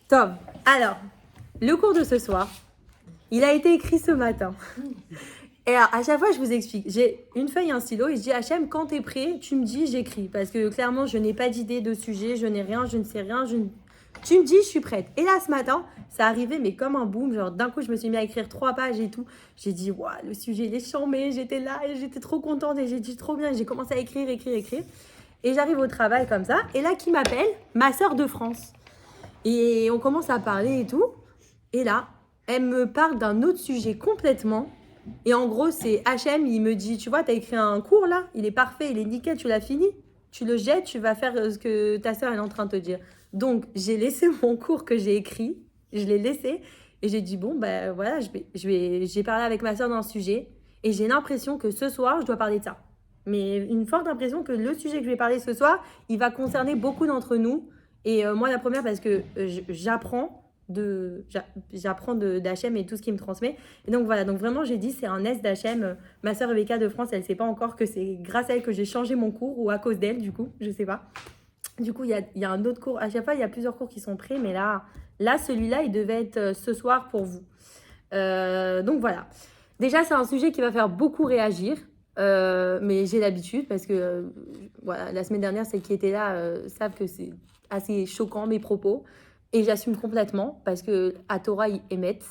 Top. Alors, le cours de ce soir, il a été écrit ce matin. Et alors, à chaque fois, je vous explique. J'ai une feuille et un stylo et je dis Hachem, quand t'es prêt, tu me dis, j'écris. Parce que clairement, je n'ai pas d'idée de sujet, je n'ai rien, je ne sais rien. Tu me dis, je suis prête. Et là, ce matin, ça arrivait, mais comme un boom. Genre, d'un coup, je me suis mis à écrire 3 pages et tout. J'ai dit, waouh, le sujet, il est chambé. J'étais là et j'étais trop contente et j'ai dit, trop bien. J'ai commencé à écrire. Et j'arrive au travail comme ça. Et là, qui m'appelle ma sœur de France. Et on commence à parler et tout. Et là, elle me parle d'un autre sujet complètement. Et en gros, c'est Hachem, il me dit, tu vois, t'as écrit un cours là, il est parfait, il est nickel, tu l'as fini. Tu le jettes, tu vas faire ce que ta sœur est en train de te dire. Donc, j'ai laissé mon cours que j'ai écrit, je l'ai laissé. Et j'ai dit, bon, ben voilà, j'ai parlé avec ma sœur dans le sujet. Et j'ai l'impression que ce soir, je dois parler de ça. Mais une forte impression que le sujet que je vais parler ce soir, il va concerner beaucoup d'entre nous. Et moi, la première, parce que j'apprends d'Hachem et tout ce qu'il me transmet. Et donc voilà, donc vraiment, j'ai dit, c'est un S d'Hachem. Ma sœur Rebecca de France, elle ne sait pas encore que c'est grâce à elle que j'ai changé mon cours ou à cause d'elle, du coup, je ne sais pas. Du coup, il y a un autre cours. À chaque fois, il y a plusieurs cours qui sont prêts, mais là celui-là, il devait être ce soir pour vous. Donc voilà. Déjà, c'est un sujet qui va faire beaucoup réagir. Mais j'ai l'habitude parce que voilà, la semaine dernière, celles qui étaient là savent que c'est assez choquant mes propos. Et j'assume complètement parce que à Torah, ils émettent.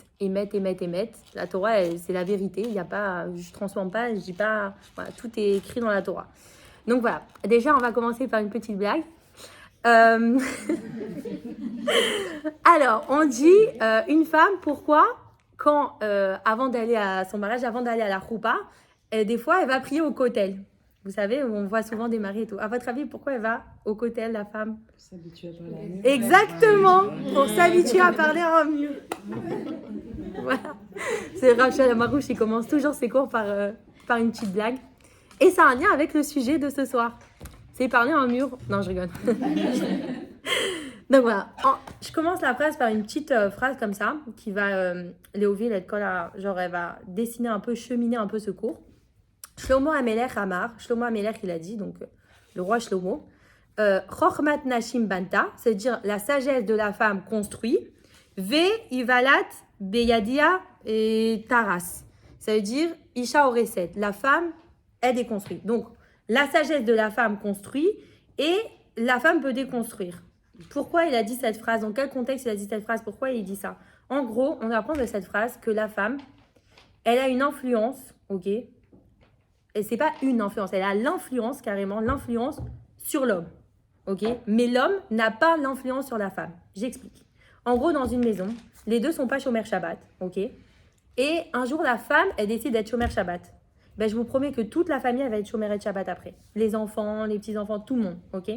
La Torah, c'est la vérité. Il y a pas, je ne transforme pas, je dis pas. Voilà, tout est écrit dans la Torah. Donc voilà, déjà, on va commencer par une petite blague. Alors, on dit une femme, pourquoi, quand, avant d'aller à son mariage, avant d'aller à la choupa, des fois, elle va prier au kotel. Vous savez, on voit souvent des maris et tout. À votre avis, pourquoi elle va au kotel, la femme? Pour s'habituer à parler en mieux. Exactement, pour s'habituer à parler en mieux. Voilà. C'est Rachel Amarouche, il commence toujours ses cours par une petite blague. Et ça a un lien avec le sujet de ce soir. C'est parler en mur. Non, je rigole. Donc voilà, je commence la phrase par une petite phrase comme ça, qui va Léoville être genre elle va dessiner un peu, cheminer un peu ce cours. Shlomo Amelech Amar, Shlomo Amelech il a dit, donc le roi Shlomo, Chochmat Nashim Banta, c'est-à-dire la sagesse de la femme construit, Ve Ivalat Beyadia et Taras, ça veut dire Isha Oreset, la femme est déconstruite. Donc la sagesse de la femme construit et la femme peut déconstruire. Pourquoi il a dit cette phrase? Dans quel contexte il a dit cette phrase? Pourquoi il dit ça? En gros, on apprend de cette phrase que la femme, elle a une influence, ok? Et c'est pas une influence, elle a l'influence, carrément, l'influence sur l'homme, ok? Mais l'homme n'a pas l'influence sur la femme. J'explique. En gros, dans une maison, les deux sont pas Shomer Shabbat, ok? Et un jour, la femme, elle décide d'être Shomer Shabbat. Ben, je vous promets que toute la famille, elle va être Shomer Shabbat après. Les enfants, les petits-enfants, tout le monde, ok?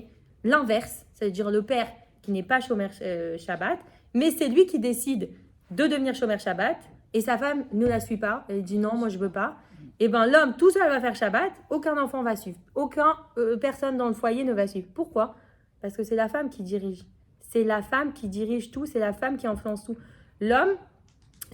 L'inverse, c'est-à-dire le père qui n'est pas Shomer Shabbat, mais c'est lui qui décide de devenir Shomer Shabbat, et sa femme ne la suit pas. Elle dit non, moi je veux pas. Et bien l'homme tout seul va faire Shabbat, aucun enfant va suivre. Personne dans le foyer ne va suivre. Pourquoi? Parce que c'est la femme qui dirige. C'est la femme qui dirige tout, c'est la femme qui influence tout. L'homme,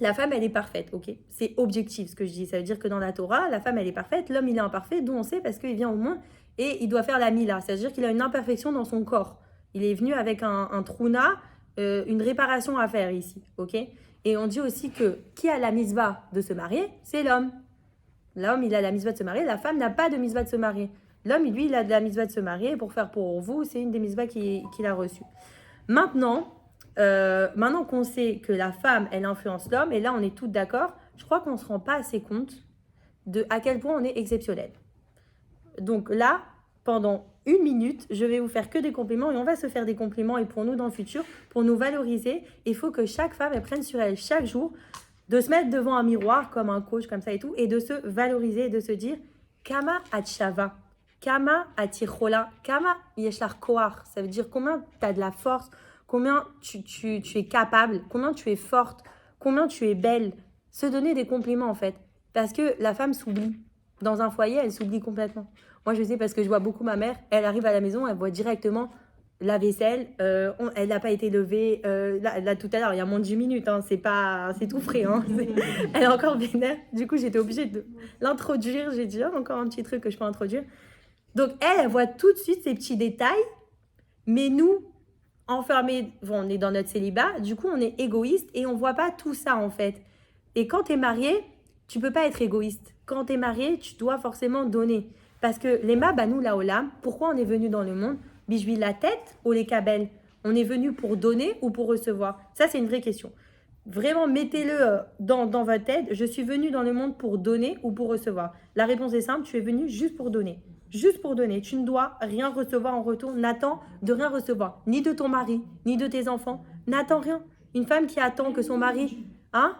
la femme, elle est parfaite, ok? C'est objectif ce que je dis. Ça veut dire que dans la Torah, la femme, elle est parfaite, l'homme, il est imparfait, d'où on sait parce qu'il vient au monde et il doit faire la mila. C'est-à-dire qu'il a une imperfection dans son corps. Il est venu avec un trouna, une réparation à faire ici, ok? Et on dit aussi que qui a la misva de se marier? C'est l'homme. L'homme, il a la misva de se marier. La femme n'a pas de misva de se marier. L'homme, lui, il a de la misva de se marier pour faire pour vous. C'est une des misvas qu'il a reçues. Maintenant qu'on sait que la femme, elle influence l'homme, et là, on est toutes d'accord, je crois qu'on ne se rend pas assez compte de à quel point on est exceptionnel. Donc là, pendant 1 minute, je vais vous faire que des compliments, et on va se faire des compliments, et pour nous, dans le futur, pour nous valoriser, il faut que chaque femme, elle prenne sur elle chaque jour de se mettre devant un miroir comme un coach, comme ça et tout, et de se valoriser, de se dire Kama Atshava, Kama Atirola, Kama Yeshlar Koar. Ça veut dire combien tu as de la force, combien tu es capable, combien tu es forte, combien tu es belle. Se donner des compliments en fait. Parce que la femme s'oublie. Dans un foyer, elle s'oublie complètement. Moi, je sais parce que je vois beaucoup ma mère, elle arrive à la maison, elle voit directement la vaisselle, elle n'a pas été levée. Là, tout à l'heure, il y a moins de 10 minutes, hein, c'est tout frais. Hein, elle est encore vénère. Du coup, j'étais obligée de l'introduire. J'ai dit, encore un petit truc que je peux introduire. Donc, elle voit tout de suite ces petits détails. Mais nous, enfermé, bon, on est dans notre célibat, du coup, on est égoïste et on ne voit pas tout ça, en fait. Et quand tu es marié, tu ne peux pas être égoïste. Quand tu es marié, tu dois forcément donner. Parce que les nous la olam, pourquoi on est venu dans le monde? Bijouis la tête ou les cabelles? On est venu pour donner ou pour recevoir? Ça, c'est une vraie question. Vraiment, mettez-le dans votre tête. Je suis venu dans le monde pour donner ou pour recevoir? La réponse est simple, tu es venu juste pour donner. Juste pour donner. Tu ne dois rien recevoir en retour. N'attends de rien recevoir. Ni de ton mari, ni de tes enfants. N'attends rien. Une femme qui attend que son mari... Hein?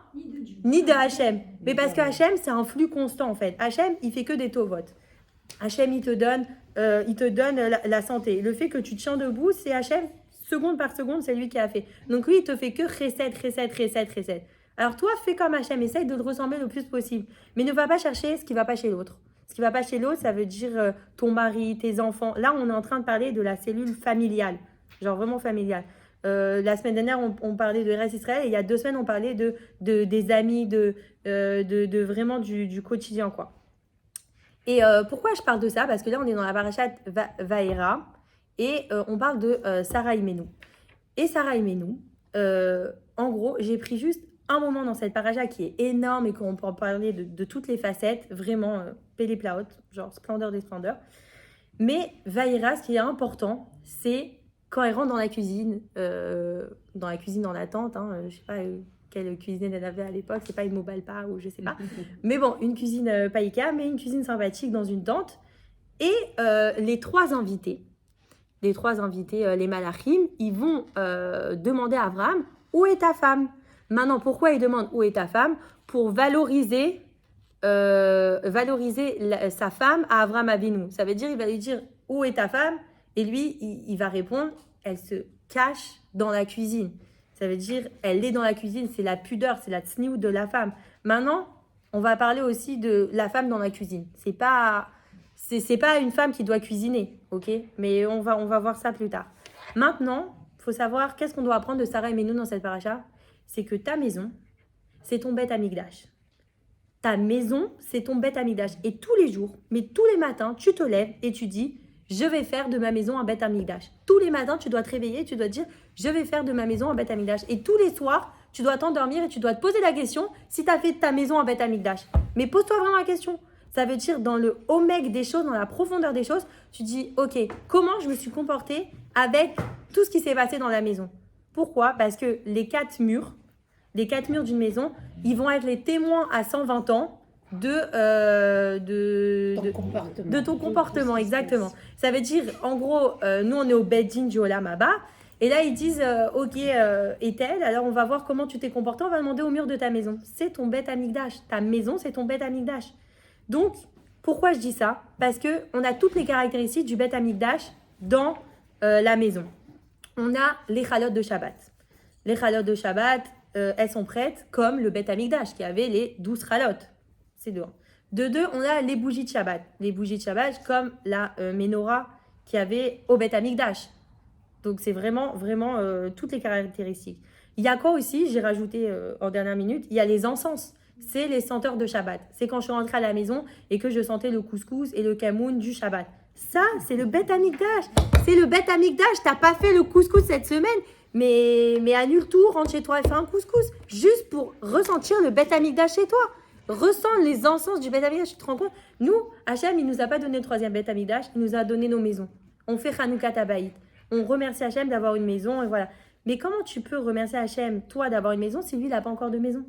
Ni de Hachem. Mais parce que Hachem, c'est un flux constant en fait. Hachem, il fait que des tauvotes. Hachem, il te donne la santé. Le fait que tu te tiens debout, c'est Hachem, seconde par seconde, c'est lui qui a fait. Donc lui, il te fait que recette. Alors toi, fais comme Hachem, essaye de le ressembler le plus possible. Mais ne va pas chercher ce qui ne va pas chez l'autre. Ce qui ne va pas chez l'autre, ça veut dire ton mari, tes enfants. Là, on est en train de parler de la cellule familiale. Genre vraiment familiale. La semaine dernière, on parlait de Eretz Israël et il y a 2 semaines, on parlait des amis, de vraiment du quotidien, quoi. Et pourquoi je parle de ça? Parce que là, on est dans la parashat Vaera et on parle de Sarah Imenou. Et Sarah Imenou, en gros, j'ai pris juste un moment dans cette parasha qui est énorme et qu'on peut en parler de toutes les facettes, vraiment péléplaot, genre splendeur des splendeurs. Mais Vaera, ce qui est important, c'est quand elle rentre dans la cuisine dans la tente, hein, je sais pas quelle cuisine elle avait à l'époque, c'est pas une Mobalpa ou je sais pas. Mais bon, une cuisine pas Ikea, mais une cuisine sympathique dans une tente. Et les trois invités, les malachim, ils vont demander à Abraham, où est ta femme? Maintenant, pourquoi ils demandent où est ta femme? Pour valoriser sa femme à Abraham Avinu. Ça veut dire, il va lui dire, où est ta femme? Et lui, il va répondre, elle se cache dans la cuisine. Ça veut dire, elle est dans la cuisine, c'est la pudeur, c'est la tsniout de la femme. Maintenant, on va parler aussi de la femme dans la cuisine. C'est pas une femme qui doit cuisiner, ok? Mais on va voir ça plus tard. Maintenant, il faut savoir qu'est-ce qu'on doit apprendre de Sarah et Menou dans cette paracha. C'est que ta maison, c'est ton Beth Amikdash. Ta maison, c'est ton Beth Amikdash. Et tous les jours, mais tous les matins, tu te lèves et tu dis, je vais faire de ma maison un Beth Amikdash. Tous les matins, tu dois te réveiller, tu dois te dire, je vais faire de ma maison un Beth Amikdash. Et tous les soirs, tu dois t'endormir et tu dois te poser la question si tu as fait de ta maison un Beth Amikdash. Mais pose-toi vraiment la question. Ça veut dire dans le omega des choses, dans la profondeur des choses, tu dis, ok, comment je me suis comportée avec tout ce qui s'est passé dans la maison? Pourquoi? Parce que les 4 murs d'une maison, ils vont être les témoins à 120 ans de ton comportement, exactement. Ça veut dire, en gros, nous, on est au Beddin du Olam Haba, et là, ils disent, ok, Ethel, alors on va voir comment tu t'es comporté, on va demander au mur de ta maison. C'est ton Beth Amikdash. Ta maison, c'est ton Beth Amikdash. Donc, pourquoi je dis ça? Parce qu'on a toutes les caractéristiques du Beth Amikdash dans la maison. On a les chalotes de Shabbat. Les chalotes de Shabbat, elles sont prêtes comme le Beth Amikdash qui avait les 12 chalotes. C'est 2. De 2, on a les bougies de Shabbat. Les bougies de Shabbat comme la menorah qui avait au Beth Amikdash. Donc, c'est vraiment toutes les caractéristiques. Il y a quoi aussi? J'ai rajouté en dernière minute, il y a les encens. C'est les senteurs de Shabbat. C'est quand je suis rentrée à la maison et que je sentais le couscous et le kamoun du Shabbat. Ça, c'est le Beth Amikdash. C'est le Beth Amikdash. T'as pas fait le couscous cette semaine, mais annule tout, rentre chez toi et fais un couscous. Juste pour ressentir le Beth Amikdash chez toi. Ressens les encens du Beth Amikdash. Tu te rends compte? Nous, Hachem, il nous a pas donné le 3e Beth Amikdash. Il nous a donné nos maisons. On fait Hanouka Tabaït. On remercie Hachem d'avoir une maison et voilà. Mais comment tu peux remercier Hachem, toi, d'avoir une maison si lui, il n'a pas encore de maison?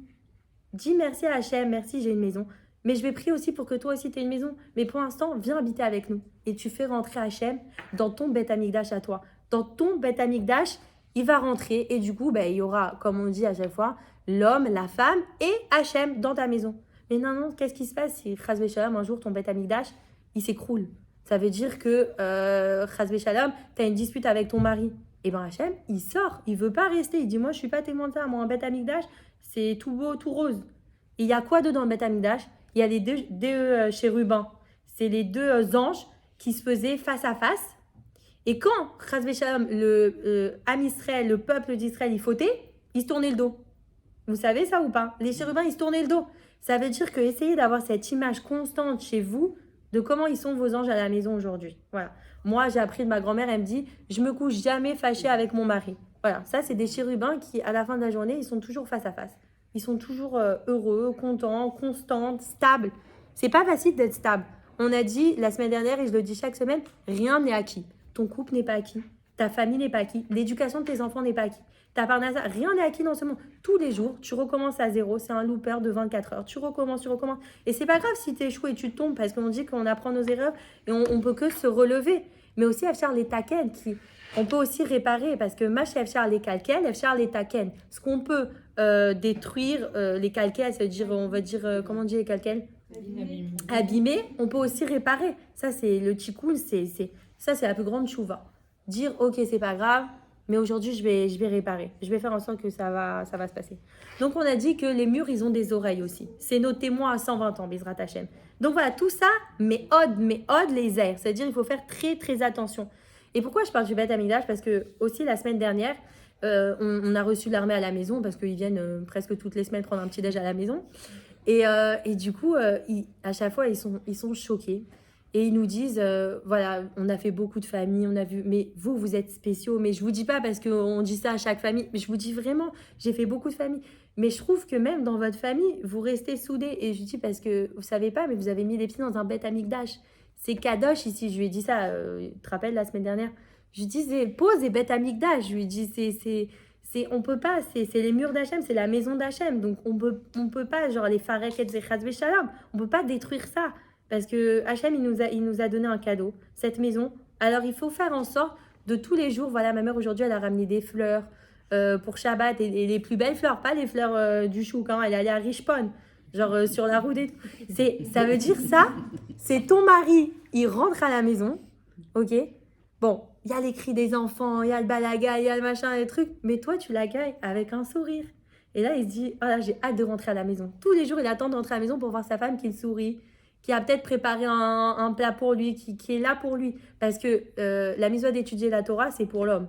Dis merci à Hachem, merci, j'ai une maison. Mais je vais prier aussi pour que toi aussi tu aies une maison. Mais pour l'instant, viens habiter avec nous. Et tu fais rentrer Hachem dans ton Beth Amikdash à toi. Dans ton Beth Amikdash, il va rentrer. Et du coup, il y aura, comme on dit à chaque fois, l'homme, la femme et Hachem dans ta maison. Mais non, qu'est-ce qui se passe si, Chas v'Shalom, un jour, ton Beth Amikdash, il s'écroule? Ça veut dire que, Chas v'Shalom, tu as une dispute avec ton mari. Et bien Hachem, il sort, il veut pas rester. Il dit, moi, je suis pas témoin de ça. Moi, un Beth Amikdash, c'est tout beau, tout rose. Et il y a quoi dedans le Beth Amikdash? Il y a les deux chérubins. C'est les 2 anges qui se faisaient face à face. Et quand, Chas v'Shalom, le Am Israël, le peuple d'Israël, il fautait, il se tournait le dos. Vous savez ça ou pas? Les chérubins, ils se tournaient le dos. Ça veut dire que essayez d'avoir cette image constante chez vous de comment ils sont vos anges à la maison aujourd'hui. Voilà. Moi, j'ai appris de ma grand-mère, elle me dit, je me couche jamais fâchée avec mon mari. Voilà, ça, c'est des chérubins qui, à la fin de la journée, ils sont toujours face à face. Ils sont toujours heureux, contents, constants, stables. C'est pas facile d'être stable. On a dit la semaine dernière, et je le dis chaque semaine, rien n'est acquis. Ton couple n'est pas acquis. Ta famille n'est pas acquis. L'éducation de tes enfants n'est pas acquis. Ta parnassa, rien n'est acquis dans ce monde. Tous les jours, tu recommences à zéro. C'est un looper de 24 heures. Tu recommences, tu recommences. Et c'est pas grave si tu échoues et tu tombes, parce qu'on dit qu'on apprend nos erreurs et on peut que se relever. Mais aussi, Afchar les taken, on peut aussi réparer, parce que Mash Afchar les calquels, Afchar les taken. Ce qu'on peut détruire, les calquels, c'est-à-dire, on va dire, comment on dit les calquels? Abîmer, on peut aussi réparer. Ça, c'est le tikkun, ça, c'est la plus grande chouva. Dire, ok, c'est pas grave, mais aujourd'hui, je vais réparer. Je vais faire en sorte que ça va se passer. Donc, on a dit que les murs, ils ont des oreilles aussi. C'est nos témoins à 120 ans, Bezrat Hashem. Donc, voilà, tout ça, mais od les airs. C'est-à-dire, il faut faire très, très attention. Et pourquoi je parle du Beth Amikdash? Parce que, aussi, la semaine dernière, on a reçu l'armée à la maison, parce qu'ils viennent presque toutes les semaines prendre un petit déj à la maison. Et du coup, à chaque fois, ils sont choqués. Et ils nous disent, voilà, on a fait beaucoup de familles, on a vu, mais vous êtes spéciaux. Mais je vous dis pas parce qu'on dit ça à chaque famille, mais je vous dis vraiment, j'ai fait beaucoup de familles. Mais je trouve que même dans votre famille, vous restez soudés. Et je dis parce que vous savez pas, mais vous avez mis les pieds dans un Beth Amikdash. C'est Kadosh ici, je lui ai dit ça, tu te rappelles la semaine dernière? Je lui dis, pose et Beth Amikdash. Je lui ai dit, on peut pas, c'est les murs d'Hachem, c'est la maison d'Hachem. Donc on peut pas, genre les farek et zechaz shalom, on peut pas détruire ça. Parce que Hachem, il nous a donné un cadeau, cette maison. Alors il faut faire en sorte de tous les jours, voilà, ma mère aujourd'hui, elle a ramené des fleurs pour Shabbat, et les plus belles fleurs, pas les fleurs du chouk, hein, elle est allée à Rishpon, genre sur la route. Ça veut dire ça, c'est ton mari, il rentre à la maison, ok? Bon, il y a les cris des enfants, il y a le balaga, il y a le machin, les trucs, mais toi, tu l'accueilles avec un sourire. Et là, il se dit, oh là, j'ai hâte de rentrer à la maison. Tous les jours, il attend de rentrer à la maison pour voir sa femme qui le sourit, qui a peut-être préparé un plat pour lui, qui est là pour lui. Parce que la mise d'étudier la Torah, c'est pour l'homme.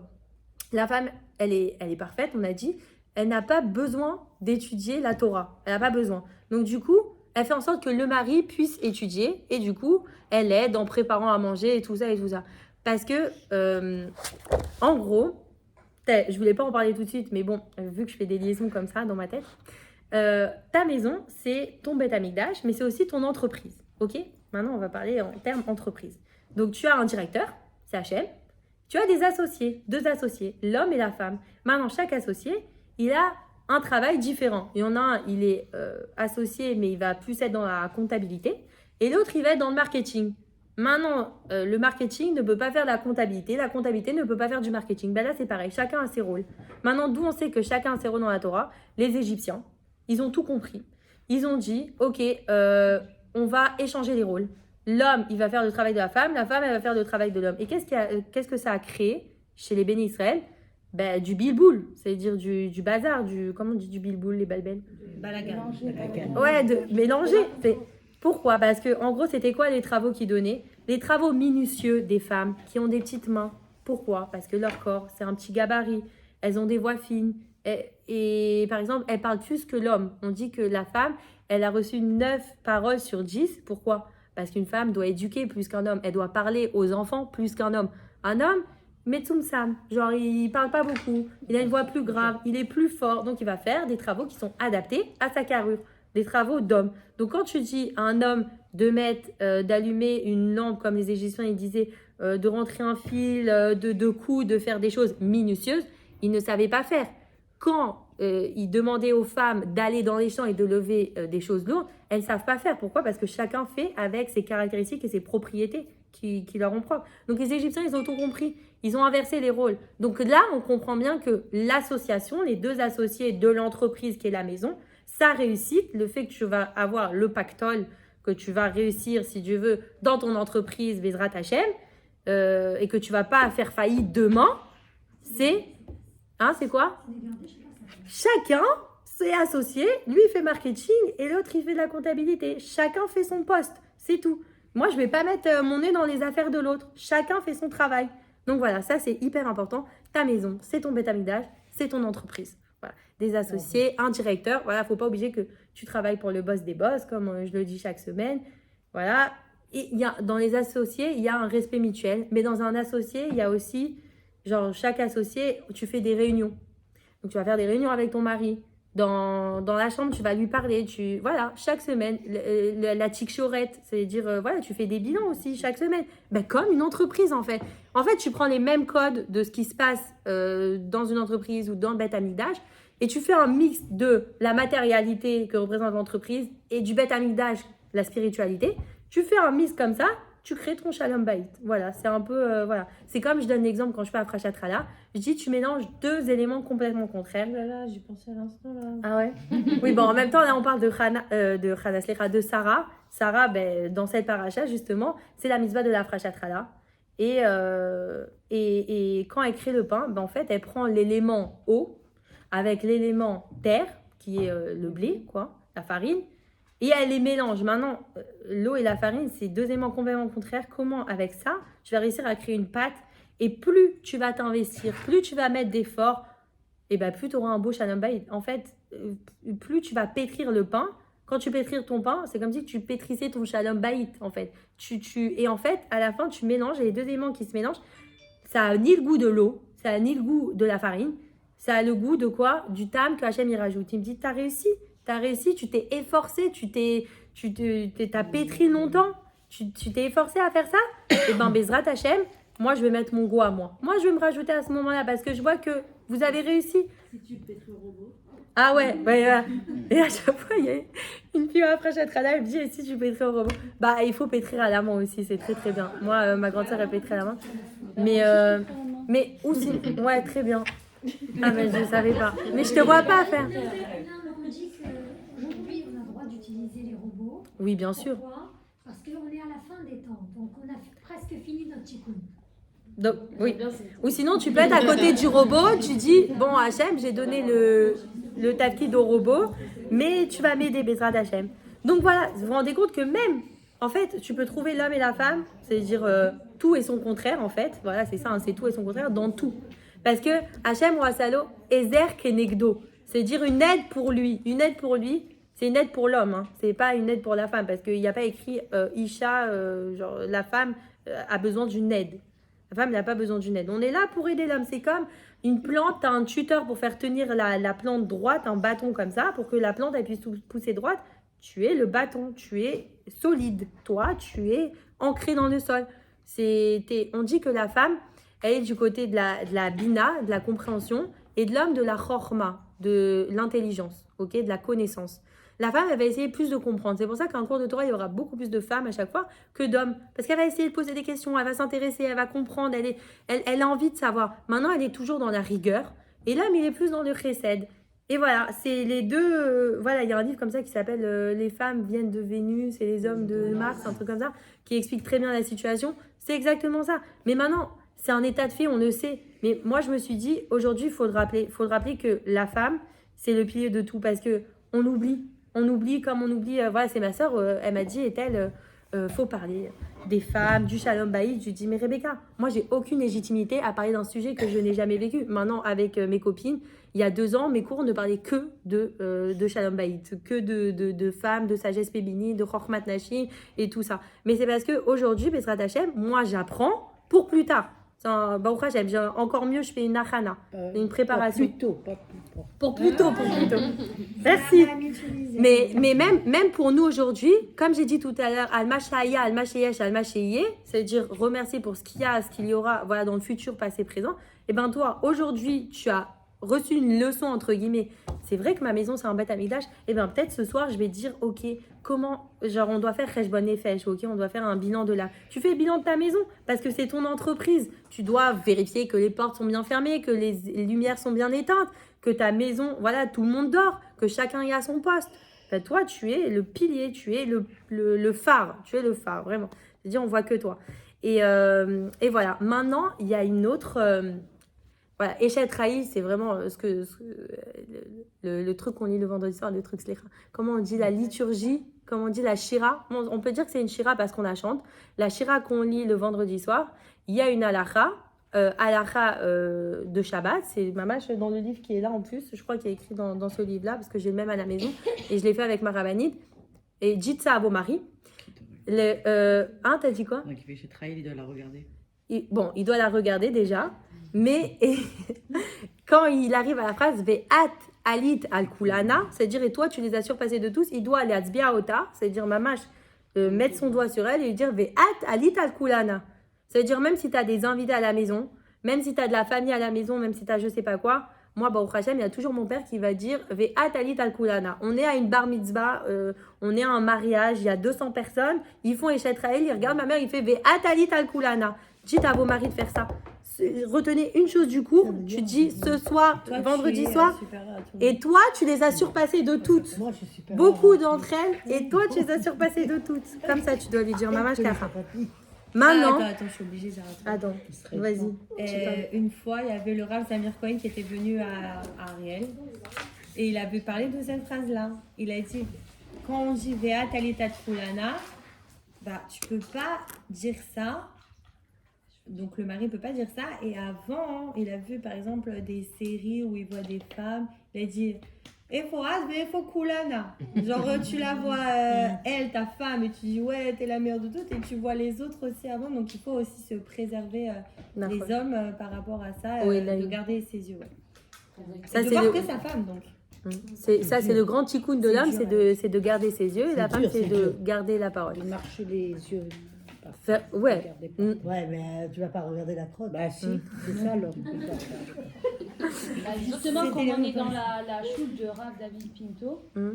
La femme, elle est parfaite, on a dit. Elle n'a pas besoin d'étudier la Torah. Elle n'a pas besoin. Donc du coup, elle fait en sorte que le mari puisse étudier. Et du coup, elle aide en préparant à manger et tout ça et tout ça. Parce que, en gros, je voulais pas en parler tout de suite, mais bon, vu que je fais des liaisons comme ça dans ma tête, ta maison, c'est ton Beth Amikdash, mais c'est aussi ton entreprise. Ok? Maintenant, on va parler en termes entreprise. Donc, tu as un directeur, c'est Hachem. Tu as des associés, 2 associés, l'homme et la femme. Maintenant, chaque associé, il a un travail différent. Il y en a un, il est associé, mais il va plus être dans la comptabilité. Et l'autre, il va être dans le marketing. Maintenant, le marketing ne peut pas faire la comptabilité ne peut pas faire du marketing. Ben là, c'est pareil, chacun a ses rôles. Maintenant, d'où on sait que chacun a ses rôles dans la Torah? Les Égyptiens, ils ont tout compris. Ils ont dit, ok, on va échanger les rôles. L'homme, il va faire le travail de la femme elle va faire le travail de l'homme. Et qu'est-ce que ça a créé chez les bénis Israël? Ben, du bilboul, c'est-à-dire du bazar, comment on dit du bilboul, les balbelles? Balagan. Ouais, de mélanger. Pourquoi? Parce que en gros, c'était quoi les travaux qu'ils donnaient? Les travaux minutieux des femmes qui ont des petites mains. Pourquoi? Parce que leur corps, c'est un petit gabarit. Elles ont des voix fines. Et par exemple, elles parlent plus que l'homme. On dit que la femme, elle a reçu 9 paroles sur 10. Pourquoi? Parce qu'une femme doit éduquer plus qu'un homme. Elle doit parler aux enfants plus qu'un homme. Un homme, Metsum Sam, genre il parle pas beaucoup. Il a une voix plus grave. Il est plus fort. Donc il va faire des travaux qui sont adaptés à sa carrure. Des travaux d'homme. Donc quand tu dis à un homme de mettre, d'allumer une lampe comme les Égyptiens, ils disaient de rentrer un fil, de coups, de faire des choses minutieuses, il ne savait pas faire. Quand il demandait aux femmes d'aller dans les champs et de lever des choses lourdes, elles ne savent pas faire. Pourquoi? Parce que chacun fait avec ses caractéristiques et ses propriétés qui leur ont propre. Donc les Égyptiens, ils ont tout compris. Ils ont inversé les rôles. Donc là, on comprend bien que l'association, les 2 associés de l'entreprise qui est la maison, sa réussite, le fait que tu vas avoir le pactole, que tu vas réussir, si tu veux, dans ton entreprise, Bezrat Hashem, et que tu vas pas faire faillite demain, c'est quoi? Chacun s'est associé, lui il fait marketing et l'autre il fait de la comptabilité. Chacun fait son poste, c'est tout. Moi je vais pas mettre mon nez dans les affaires de l'autre. Chacun fait son travail. Donc voilà, ça c'est hyper important. Ta maison, c'est ton Beth Amikdash, c'est ton entreprise. Voilà. Des associés, un directeur. Voilà, faut pas oublier que tu travailles pour le boss des boss, comme je le dis chaque semaine. Voilà, Et dans les associés, il y a un respect mutuel. Mais dans un associé, il y a aussi, genre, chaque associé, tu fais des réunions. Donc, tu vas faire des réunions avec ton mari. Dans la chambre, tu vas lui parler. Voilà, chaque semaine, la tic-chorette, c'est-à-dire, voilà, tu fais des bilans aussi chaque semaine. Ben, comme une entreprise, en fait. En fait, tu prends les mêmes codes de ce qui se passe dans une entreprise ou dans le Beth Amikdash et tu fais un mix de la matérialité que représente l'entreprise et du Beth Amikdash, la spiritualité. Tu fais un mix comme ça, tu crées ton Shalom Bayit. Voilà, c'est un peu, voilà. C'est comme, je donne l'exemple quand je fais à Frashatrala, je dis, tu mélanges deux éléments complètement contraires. Là, j'ai pensé à l'instant, là. Ah ouais. Oui, bon, en même temps, là, on parle de Sarah. Sarah, ben, dans cette paracha, justement, c'est la mitzvah de la Frashatrala. Et quand elle crée le pain, ben, en fait, elle prend l'élément eau avec l'élément terre, qui est le blé, quoi, la farine, et elle les mélange. Maintenant, l'eau et la farine, c'est deux éléments complètement contraires. Comment, avec ça, tu vas réussir à créer une pâte? Et plus tu vas t'investir, plus tu vas mettre d'efforts, et ben plus tu auras un beau shalom bayit. En fait, plus tu vas pétrir le pain. Quand tu pétris ton pain, c'est comme si tu pétrissais ton shalom bayit, en fait. Et en fait, à la fin, tu mélanges, et les deux éléments qui se mélangent, ça a ni le goût de l'eau, ça a ni le goût de la farine, ça a le goût de quoi? Du tam que Hachem y rajoute. Il me dit, t'as réussi, tu t'es efforcé, t'as pétri longtemps, tu t'es efforcé à faire ça. Et ben, Bezrat Hachem, moi, je vais mettre mon goût à moi. Moi, je vais me rajouter à ce moment-là parce que je vois que vous avez réussi. Si tu pétris au robot. Ah ouais. Et à chaque fois, il y a une fille après Chatrala, elle me dit, et si tu pétris au robot? Bah, il faut pétrir à la main aussi, c'est très très bien. Moi, ma grande sœur, elle pétrit à la main. Mais aussi, ouais, très bien. Ah, mais je ne savais pas. Mais je te vois pas faire. On dit qu'aujourd'hui, on a le droit d'utiliser les robots. Oui, bien sûr. Pourquoi? Parce qu'on est à la fin des temps. Donc, on a presque fini notre tikkun. Donc, oui. Ou sinon, tu peux être à côté du robot, tu dis, bon, Hachem, j'ai donné le tafkid au robot, mais tu vas m'aider, Bezrat Hachem. Donc voilà, vous vous rendez compte que même, en fait, tu peux trouver l'homme et la femme, c'est-à-dire tout et son contraire, en fait. Voilà, c'est ça, hein, c'est tout et son contraire dans tout. Parce que Hachem ou Asalo, Ezer Kenegdo, c'est-à-dire une aide pour lui. Une aide pour lui, c'est une aide pour l'homme, hein. C'est pas une aide pour la femme, parce qu'il n'y a pas écrit Isha, genre la femme a besoin d'une aide. La femme n'a pas besoin d'une aide. On est là pour aider l'homme. C'est comme une plante, tu as un tuteur pour faire tenir la plante droite, un bâton comme ça, pour que la plante elle puisse pousser droite. Tu es le bâton, tu es solide. Toi, tu es ancré dans le sol. On dit que la femme, elle est du côté de la bina, de la compréhension, et de l'homme de la chorma, de l'intelligence, okay, de la connaissance. La femme, elle va essayer plus de comprendre. C'est pour ça qu'en cours de Torah, il y aura beaucoup plus de femmes à chaque fois que d'hommes. Parce qu'elle va essayer de poser des questions, elle va s'intéresser, elle va comprendre, elle a envie de savoir. Maintenant, elle est toujours dans la rigueur. Et l'homme, il est plus dans le chesed. Et voilà, c'est les deux... voilà, il y a un livre comme ça qui s'appelle Les femmes viennent de Vénus et les hommes de Mars, un truc comme ça, qui explique très bien la situation. C'est exactement ça. Mais maintenant, c'est un état de fait, on le sait. Mais moi, je me suis dit, aujourd'hui, il faut le rappeler que la femme, c'est le pilier de tout. Parce qu'on oublie. On oublie comme on oublie, voilà, c'est ma sœur, elle m'a dit, faut parler des femmes, du Shalom Bayit. Je lui dis, mais Rebecca, moi, j'ai aucune légitimité à parler d'un sujet que je n'ai jamais vécu. Maintenant, avec mes copines, il y a 2 ans, mes cours ne parlaient que de Shalom Bayit, que de femmes, de sagesse féminine, de Chokhmat Nashim et tout ça. Mais c'est parce qu'aujourd'hui, Bezrat Hachem, moi, j'apprends pour plus tard. Baruch Hashem, encore mieux, je fais une achana, une préparation. Pour plus tôt. Merci. Mais même pour nous aujourd'hui, comme j'ai dit tout à l'heure, Al-Mashaya, Al-Mashayesh, Al-Mashaye, c'est-à-dire remercier pour ce qu'il y a, ce qu'il y aura, voilà, dans le futur, passé, présent. Et ben toi, aujourd'hui, tu as reçu une leçon, entre guillemets. C'est vrai que ma maison, c'est un Beth Amikdash. Et bien peut-être ce soir, je vais dire, ok, comment, genre on doit faire Cheshbon Nefesh, ok, on doit faire un bilan de là. Tu fais le bilan de ta maison parce que c'est ton entreprise. Tu dois vérifier que les portes sont bien fermées, que les lumières sont bien éteintes, que ta maison, voilà, tout le monde dort, que chacun est à son poste. Ben, toi, tu es le pilier, tu es le phare, tu es le phare, vraiment. C'est-à-dire, on voit que toi. Et voilà, maintenant, il y a une autre... voilà, Eshet Raï, c'est vraiment le truc qu'on lit le vendredi soir, le truc Slicha. Comment on dit la liturgie, comment on dit la shira. On peut dire que c'est une shira parce qu'on la chante. La shira qu'on lit le vendredi soir, il y a une halakha, de Shabbat. C'est mamash dans le livre qui est là en plus. Je crois qu'il y a écrit dans ce livre-là parce que j'ai le même à la maison et je l'ai fait avec ma rabbinite. Et dites ça à vos maris. T'as dit quoi? Donc il fait chez Trail, il doit la regarder. Bon, il doit la regarder déjà, mais quand il arrive à la phrase Ve'at alit al kulana, c'est-à-dire et toi tu les as surpassés de tous, il doit aller à tzbiaota, c'est-à-dire mamash, mettre son doigt sur elle et lui dire Ve'at alit al kulana. C'est-à-dire même si tu as des invités à la maison, même si tu as de la famille à la maison, même si tu as je sais pas quoi, moi, Baruch Hashem, il y a toujours mon père qui va dire Ve'at alit al kulana. On est à une bar mitzvah, on est à un mariage, il y a 200 personnes, ils font Eshet Raël, ils regardent ma mère, il fait Ve'at alit al kulana. Dites à vos maris de faire ça. Retenez une chose du cours, tu dis ce soir, Toi, vendredi tu es, soir, supérieur à tout le et monde. toi, tu les as surpassées de toutes. Moi, je suis super. Beaucoup d'entre elles, et toi, tu les as surpassées de toutes. Comme ça, tu dois lui dire, maman, je t'arrête. Maintenant, Attends, je suis obligée d'arrêter. attends, vas-y. Une fois, il y avait le Rav Zamir Cohen qui était venu à Ariel et il avait parlé de cette phrase-là. Il a dit quand on dit Ve'at alitat kulana, bah tu peux pas dire ça. Donc le mari ne peut pas dire ça. Et avant, il a vu par exemple des séries où il voit des femmes. Il a dit faut kulana. Genre tu la vois elle, ta femme, et tu dis ouais t'es la meilleure de toutes, et tu vois les autres aussi avant. Donc il faut aussi se préserver les hommes par rapport à ça, Oui, de garder ses yeux. Ouais. Ça, De c'est voir le- que sa femme donc. Ça, c'est le grand tikkun de l'homme, c'est de garder ses yeux, et la C'est femme, dur, c'est c'est de dur. garder la parole. Il marche les yeux. Ouais. Regardez pas. Mm. Ouais, mais tu vas pas regarder la crotte. Bah si, c'est ça l'homme. Bah, justement, quand on est dans la choule de Rav David Pinto, Mm.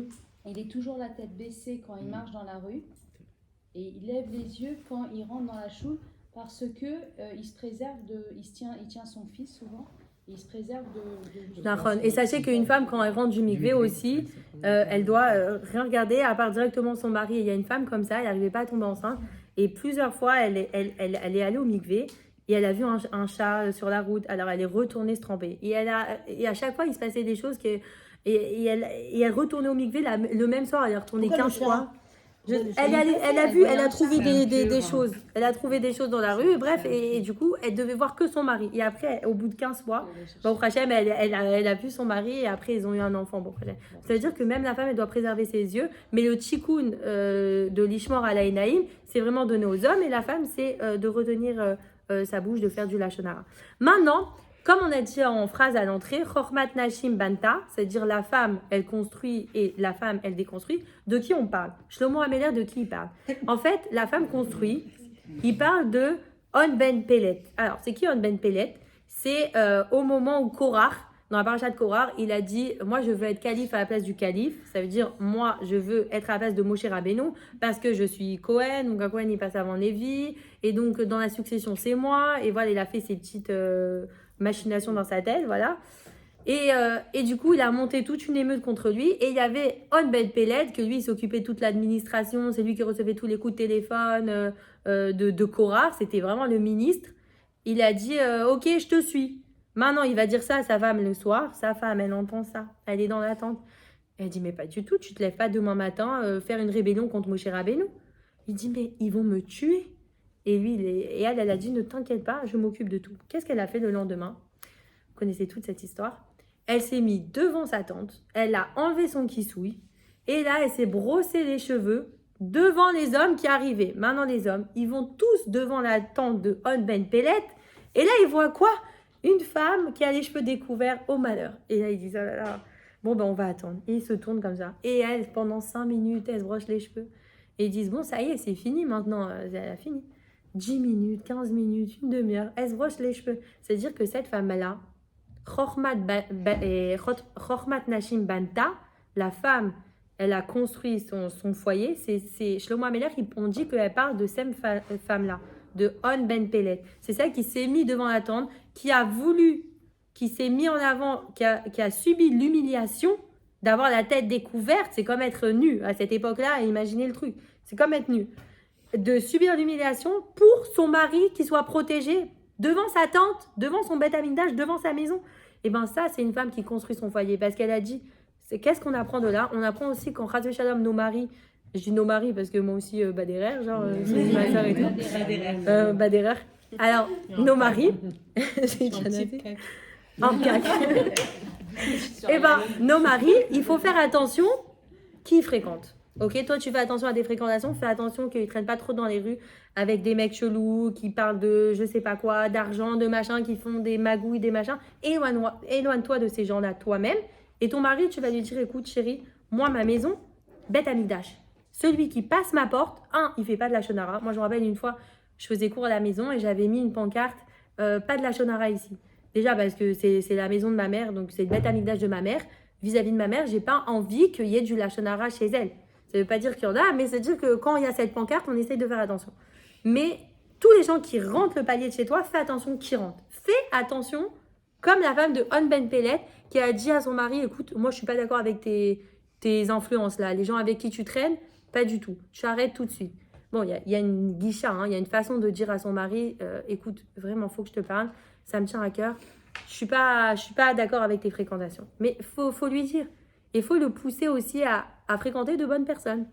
il est toujours la tête baissée quand il marche dans la rue et il lève les yeux quand il rentre dans la choule parce que il se préserve il tient son fils souvent et il se préserve de Nahon. Et sachez qu'une femme, quand elle rentre du mikvé aussi, elle doit rien regarder à part directement son mari. Il y a une femme comme ça, elle n'arrivait pas à tomber enceinte. Et plusieurs fois, elle est allée au mikvé et elle a vu un chat sur la route. Alors, elle est retournée se tremper. Et à chaque fois, il se passait des choses et elle retournait au mikvé le même soir. Elle est retournée Pourquoi 15 le chat? fois. Elle a trouvé des choses. Elle a trouvé des choses dans la rue, et bref, et du coup, elle devait voir que son mari. Et après, au bout de 15 fois, Baruch Hashem, elle a vu son mari, et après, ils ont eu un enfant. Baruch Hashem. Ça veut dire que même la femme, elle doit préserver ses yeux, mais le tikkun de l'ishmor à la Enaïm, c'est vraiment donné aux hommes, et la femme, c'est de retenir sa bouche, de faire du lashon hara. Maintenant, comme on a dit en phrase à l'entrée, Chormat Nashim Banta, c'est-à-dire la femme, elle construit et la femme, elle déconstruit. De qui on parle? Shlomo Améler, de qui il parle? En fait, la femme construit, il parle de On Ben Pelet. Alors, c'est qui On Ben Pelet? C'est au moment où Korach, dans la paracha de Korach, il a dit « Moi, je veux être calife à la place du calife. » Ça veut dire « Moi, je veux être à la place de Moshe Rabbeinu parce que je suis Cohen. » Donc, un Cohen, il passe avant Lévi. Et donc, dans la succession, c'est moi. Et voilà, il a fait ses petites machinations dans sa tête, voilà. Et du coup, il a monté toute une émeute contre lui. Et il y avait On Ben Peled, que lui, il s'occupait de toute l'administration. C'est lui qui recevait tous les coups de téléphone de Korach. C'était vraiment le ministre. Il a dit Ok, je te suis. Maintenant, il va dire ça à sa femme le soir. Sa femme, elle entend ça. Elle est dans l'attente. Elle dit Mais pas du tout, tu te lèves pas demain matin faire une rébellion contre Moshe Rabbeinu. Il dit Mais ils vont me tuer. Et lui, elle a dit Ne t'inquiète pas, je m'occupe de tout. Qu'est-ce qu'elle a fait le lendemain? Vous connaissez toute cette histoire. Elle s'est mise devant sa tante. Elle a enlevé son kissouille. Et là, elle s'est brossé les cheveux devant les hommes qui arrivaient. Maintenant, les hommes, ils vont tous devant la tente de On Ben Pellet. Et là, ils voient quoi? Une femme qui a les cheveux découverts au malheur. Et là, ils disent, oh là là, bon, ben, on va attendre. Et ils se tournent comme ça. Et elle, pendant 5 minutes, elle se broche les cheveux. Et ils disent, bon, ça y est, c'est fini maintenant. Elle a fini. 10 minutes, 15 minutes, une demi-heure, elle se broche les cheveux. C'est-à-dire que cette femme-là, Chormat Nashim Banta, la femme, elle a construit son foyer. C'est Shlomo Améler, on dit qu'elle parle de cette femme-là, de On Ben Pellet. C'est celle qui s'est mise devant la tente, qui s'est mis en avant, qui a subi l'humiliation d'avoir la tête découverte. C'est comme être nu à cette époque-là, imaginez le truc. C'est comme être nu. De subir l'humiliation pour son mari qui soit protégé devant sa tante, devant son beth amigdash, devant sa maison. Et bien ça, c'est une femme qui construit son foyer. Parce qu'elle a dit, qu'est-ce qu'on apprend de là? On apprend aussi qu'en Chas Shalom, nos maris, je dis nos maris parce que moi aussi, Baderer, genre, c'est ma soeur et tout. Baderer. Alors, nos maris, j'ai déjà noté. En cac. Et bien, nos maris, il faut faire attention qui ils fréquentent. Ok, toi tu fais attention à tes fréquentations, fais attention qu'ils ne traînent pas trop dans les rues avec des mecs chelous qui parlent de je sais pas quoi, d'argent, de machin, qui font des magouilles, des machins. Éloigne-toi de ces gens-là toi-même. Et ton mari, tu vas lui dire écoute chérie, moi ma maison, Beth Amikdash. Celui qui passe ma porte, il fait pas de la shonara. Moi je me rappelle une fois, je faisais cours à la maison et j'avais mis une pancarte pas de la shonara ici. Déjà parce que c'est la maison de ma mère, donc c'est le Beth Amikdash de ma mère. Vis-à-vis de ma mère, j'ai pas envie qu'il y ait du lachonara chez elle. Ça ne veut pas dire qu'il y en a, mais ça veut dire que quand il y a cette pancarte, on essaye de faire attention. Mais tous les gens qui rentrent le palier de chez toi, fais attention qui rentrent. Fais attention, comme la femme de On Ben Pellet qui a dit à son mari, écoute, moi je suis pas d'accord avec tes influences là, les gens avec qui tu traînes, pas du tout. Tu arrêtes tout de suite. Bon, il y a une guicha, il y a une façon de dire à son mari, écoute, vraiment, faut que je te parle, ça me tient à cœur. Je suis pas d'accord avec tes fréquentations. Mais faut lui dire. Et il faut le pousser aussi à fréquenter de bonnes personnes.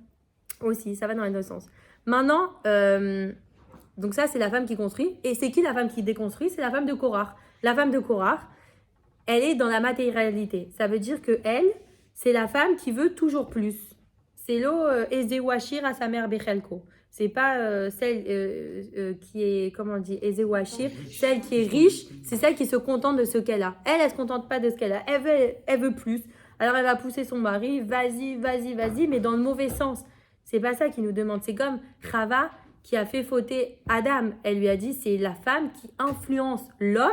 Aussi, ça va dans les deux sens. Maintenant, donc ça, c'est la femme qui construit. Et c'est qui la femme qui déconstruit? C'est la femme de Korah. La femme de Korah, elle est dans la matérialité. Ça veut dire que elle, c'est la femme qui veut toujours plus. C'est l'eau Ezewashir à sa mère Bechelko. C'est pas celle qui est, comment on dit, Ezewashir, celle qui est riche, c'est celle qui se contente de ce qu'elle a. Elle se contente pas de ce qu'elle a. Elle veut plus. Alors elle va pousser son mari, vas-y, mais dans le mauvais sens. C'est pas ça qu'il nous demande. C'est comme Chava qui a fait fauter Adam. Elle lui a dit, c'est la femme qui influence l'homme,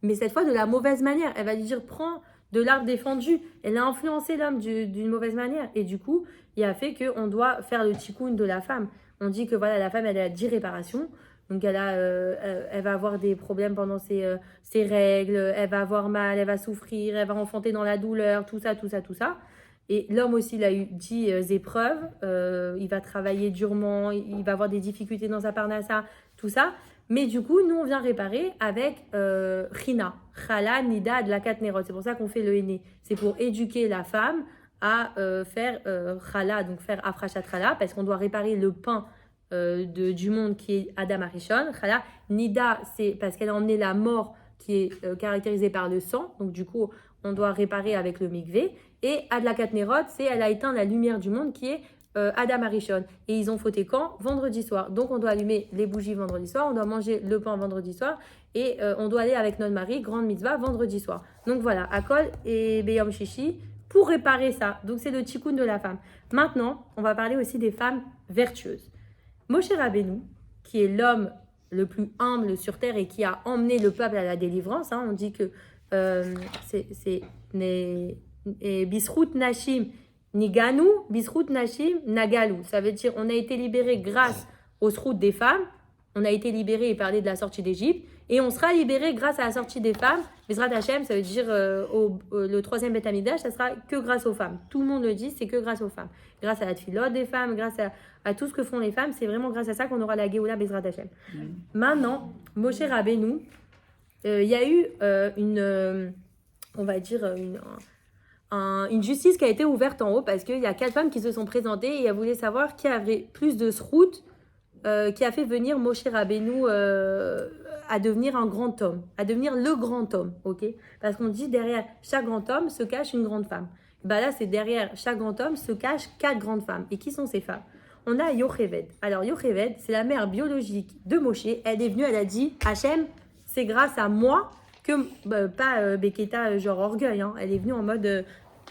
mais cette fois de la mauvaise manière. Elle va lui dire, prends de l'arbre défendu. Elle a influencé l'homme d'une mauvaise manière. Et du coup, il a fait qu'on doit faire le tikkun de la femme. On dit que voilà, la femme, elle a 10 réparations. Donc, elle va avoir des problèmes pendant ses règles. Elle va avoir mal, elle va souffrir, elle va enfanter dans la douleur, tout ça. Et l'homme aussi, il a eu 10 épreuves. Il va travailler durement, il va avoir des difficultés dans sa parnassa, tout ça. Mais du coup, nous, on vient réparer avec China, Chala, Nida, de la Katnerot. C'est pour ça qu'on fait le henné. C'est pour éduquer la femme à faire Chala, donc faire Afrachat Chala, parce qu'on doit réparer le pain du monde qui est Adam Arishon. Chala, Nida, c'est parce qu'elle a emmené la mort qui est caractérisée par le sang. Donc du coup, on doit réparer avec le mikvé. Et Adlakat Nerot, c'est elle a éteint la lumière du monde qui est Adam Arishon. Et ils ont fauté quand? Vendredi soir. Donc on doit allumer les bougies vendredi soir, on doit manger le pain vendredi soir et on doit aller avec notre mari, grande mitzvah, vendredi soir. Donc voilà, Akol et Beyom Shishi pour réparer ça. Donc c'est le tikkun de la femme. Maintenant, on va parler aussi des femmes vertueuses. Moshe Rabbeinu, qui est l'homme le plus humble sur terre et qui a emmené le peuple à la délivrance, on dit que c'est Bisrout Nashim Niganu, Bisrout Nashim Nagalu. Ça veut dire on a été libéré grâce aux sroutes des femmes, on a été libéré et parlé de la sortie d'Égypte, et on sera libéré grâce à la sortie des femmes. Bezrat Hashem, ça veut dire le troisième Beth Amikdash, ça sera que grâce aux femmes. Tout le monde le dit, c'est que grâce aux femmes. Grâce à la tfilote des femmes, grâce à tout ce que font les femmes, c'est vraiment grâce à ça qu'on aura la Géoula Bezrat Hashem. Maintenant, Moshe Rabbeinu, il y a eu on va dire, une justice qui a été ouverte en haut parce qu'il y a 4 femmes qui se sont présentées et elles voulaient savoir qui avait plus de srout qui a fait venir Moshe Rabbeinu à devenir un grand homme, à devenir le grand homme, ok? Parce qu'on dit derrière chaque grand homme se cache une grande femme. Bah là, c'est derrière chaque grand homme se cachent 4 grandes femmes. Et qui sont ces femmes? On a Yocheved. Alors Yocheved, c'est la mère biologique de Moshe. Elle est venue, elle a dit, Hachem, c'est grâce à moi que, pas Beketa genre orgueil, elle est venue en mode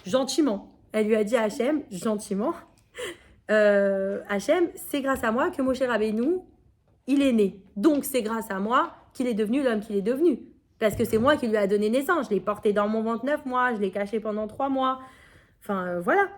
gentiment. Elle lui a dit à Hachem, gentiment, Hachem, c'est grâce à moi que Moshe Rabbeinu, il est né. Donc c'est grâce à moi qu'il est devenu l'homme qu'il est devenu. Parce que c'est moi qui lui a donné naissance. Je l'ai porté dans mon ventre 9 mois, je l'ai caché pendant 3 mois. Enfin, voilà.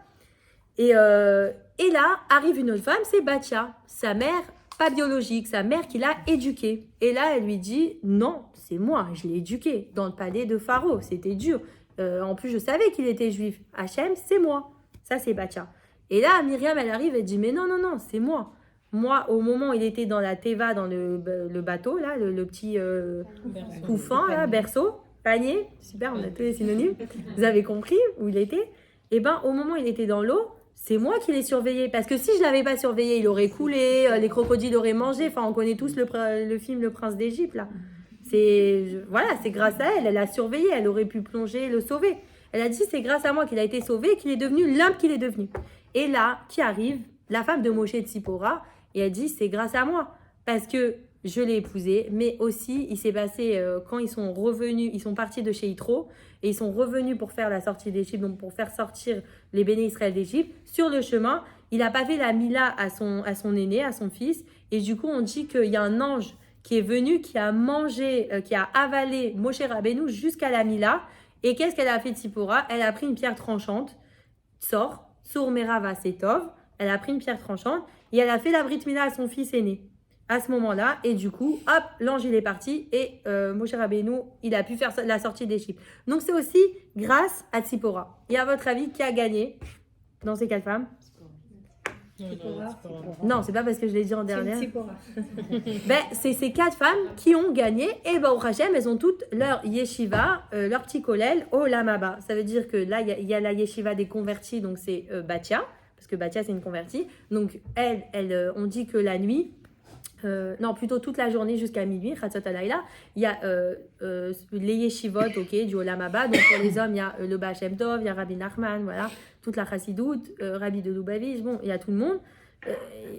Et là, arrive une autre femme, c'est Batia, sa mère pas biologique, sa mère qui l'a éduquée. Et là, elle lui dit, non, c'est moi, je l'ai éduqué dans le palais de Pharaon, c'était dur. En plus, je savais qu'il était juif. Hachem, c'est moi. Ça, c'est Batia. Et là, Myriam, elle arrive, elle dit, mais non, c'est moi. Moi, au moment où il était dans la Teva, dans le bateau, là, le petit couffin, là, berceau, panier, super, on a tous les synonymes, vous avez compris où il était. Et bien, au moment où il était dans l'eau, c'est moi qui l'ai surveillé. Parce que si je ne l'avais pas surveillé, il aurait coulé, les crocodiles auraient mangé. Enfin, on connaît tous le film Le Prince d'Égypte, là. C'est grâce à elle, elle a surveillé, elle aurait pu plonger, le sauver. Elle a dit, c'est grâce à moi qu'il a été sauvé, qu'il est devenu l'homme qu'il est devenu. Et là, qui arrive, la femme de Moshe Tzipora, et elle dit, c'est grâce à moi, parce que je l'ai épousé, mais aussi, il s'est passé, quand ils sont revenus, ils sont partis de chez Yitro, et ils sont revenus pour faire la sortie d'Égypte, donc pour faire sortir les béné Israël d'Égypte. Sur le chemin, il n'a pas fait la mila à son aîné, à son fils, et du coup, on dit qu'il y a un ange qui est venu, qui a mangé, qui a avalé Moshe Rabbeinu jusqu'à la mila. Et qu'est-ce qu'elle a fait Tzipora? Elle a pris une pierre tranchante, Tsor, Sour Merava Setov, elle a pris une pierre tranchante, et elle a fait la brit mila à son fils aîné. À ce moment-là, et du coup, hop, l'ange il est parti et Moshe Rabbeinu, il a pu faire la sortie d'Égypte. Donc c'est aussi grâce à Tzipora. Et à votre avis, qui a gagné dans ces 4 femmes? Non, c'est pas parce que je l'ai dit en dernière. C'est ces 4 femmes qui ont gagné et au Hashem, elles ont toutes leur yeshiva, leur petit kollel au Lamaba. Ça veut dire que là, il y a la yeshiva des convertis, donc c'est Batia, parce que Batia c'est une convertie. Donc on dit que la nuit, non, plutôt toute la journée jusqu'à minuit, Chatzot Halayla, il y a les yeshivot, du Olam Haba. Donc pour les hommes, il y a le Baal Shem Tov, il y a Rabbi Nachman, voilà, toute la Chassidoute, Rabbi de Lubavitch, bon, il y a tout le monde.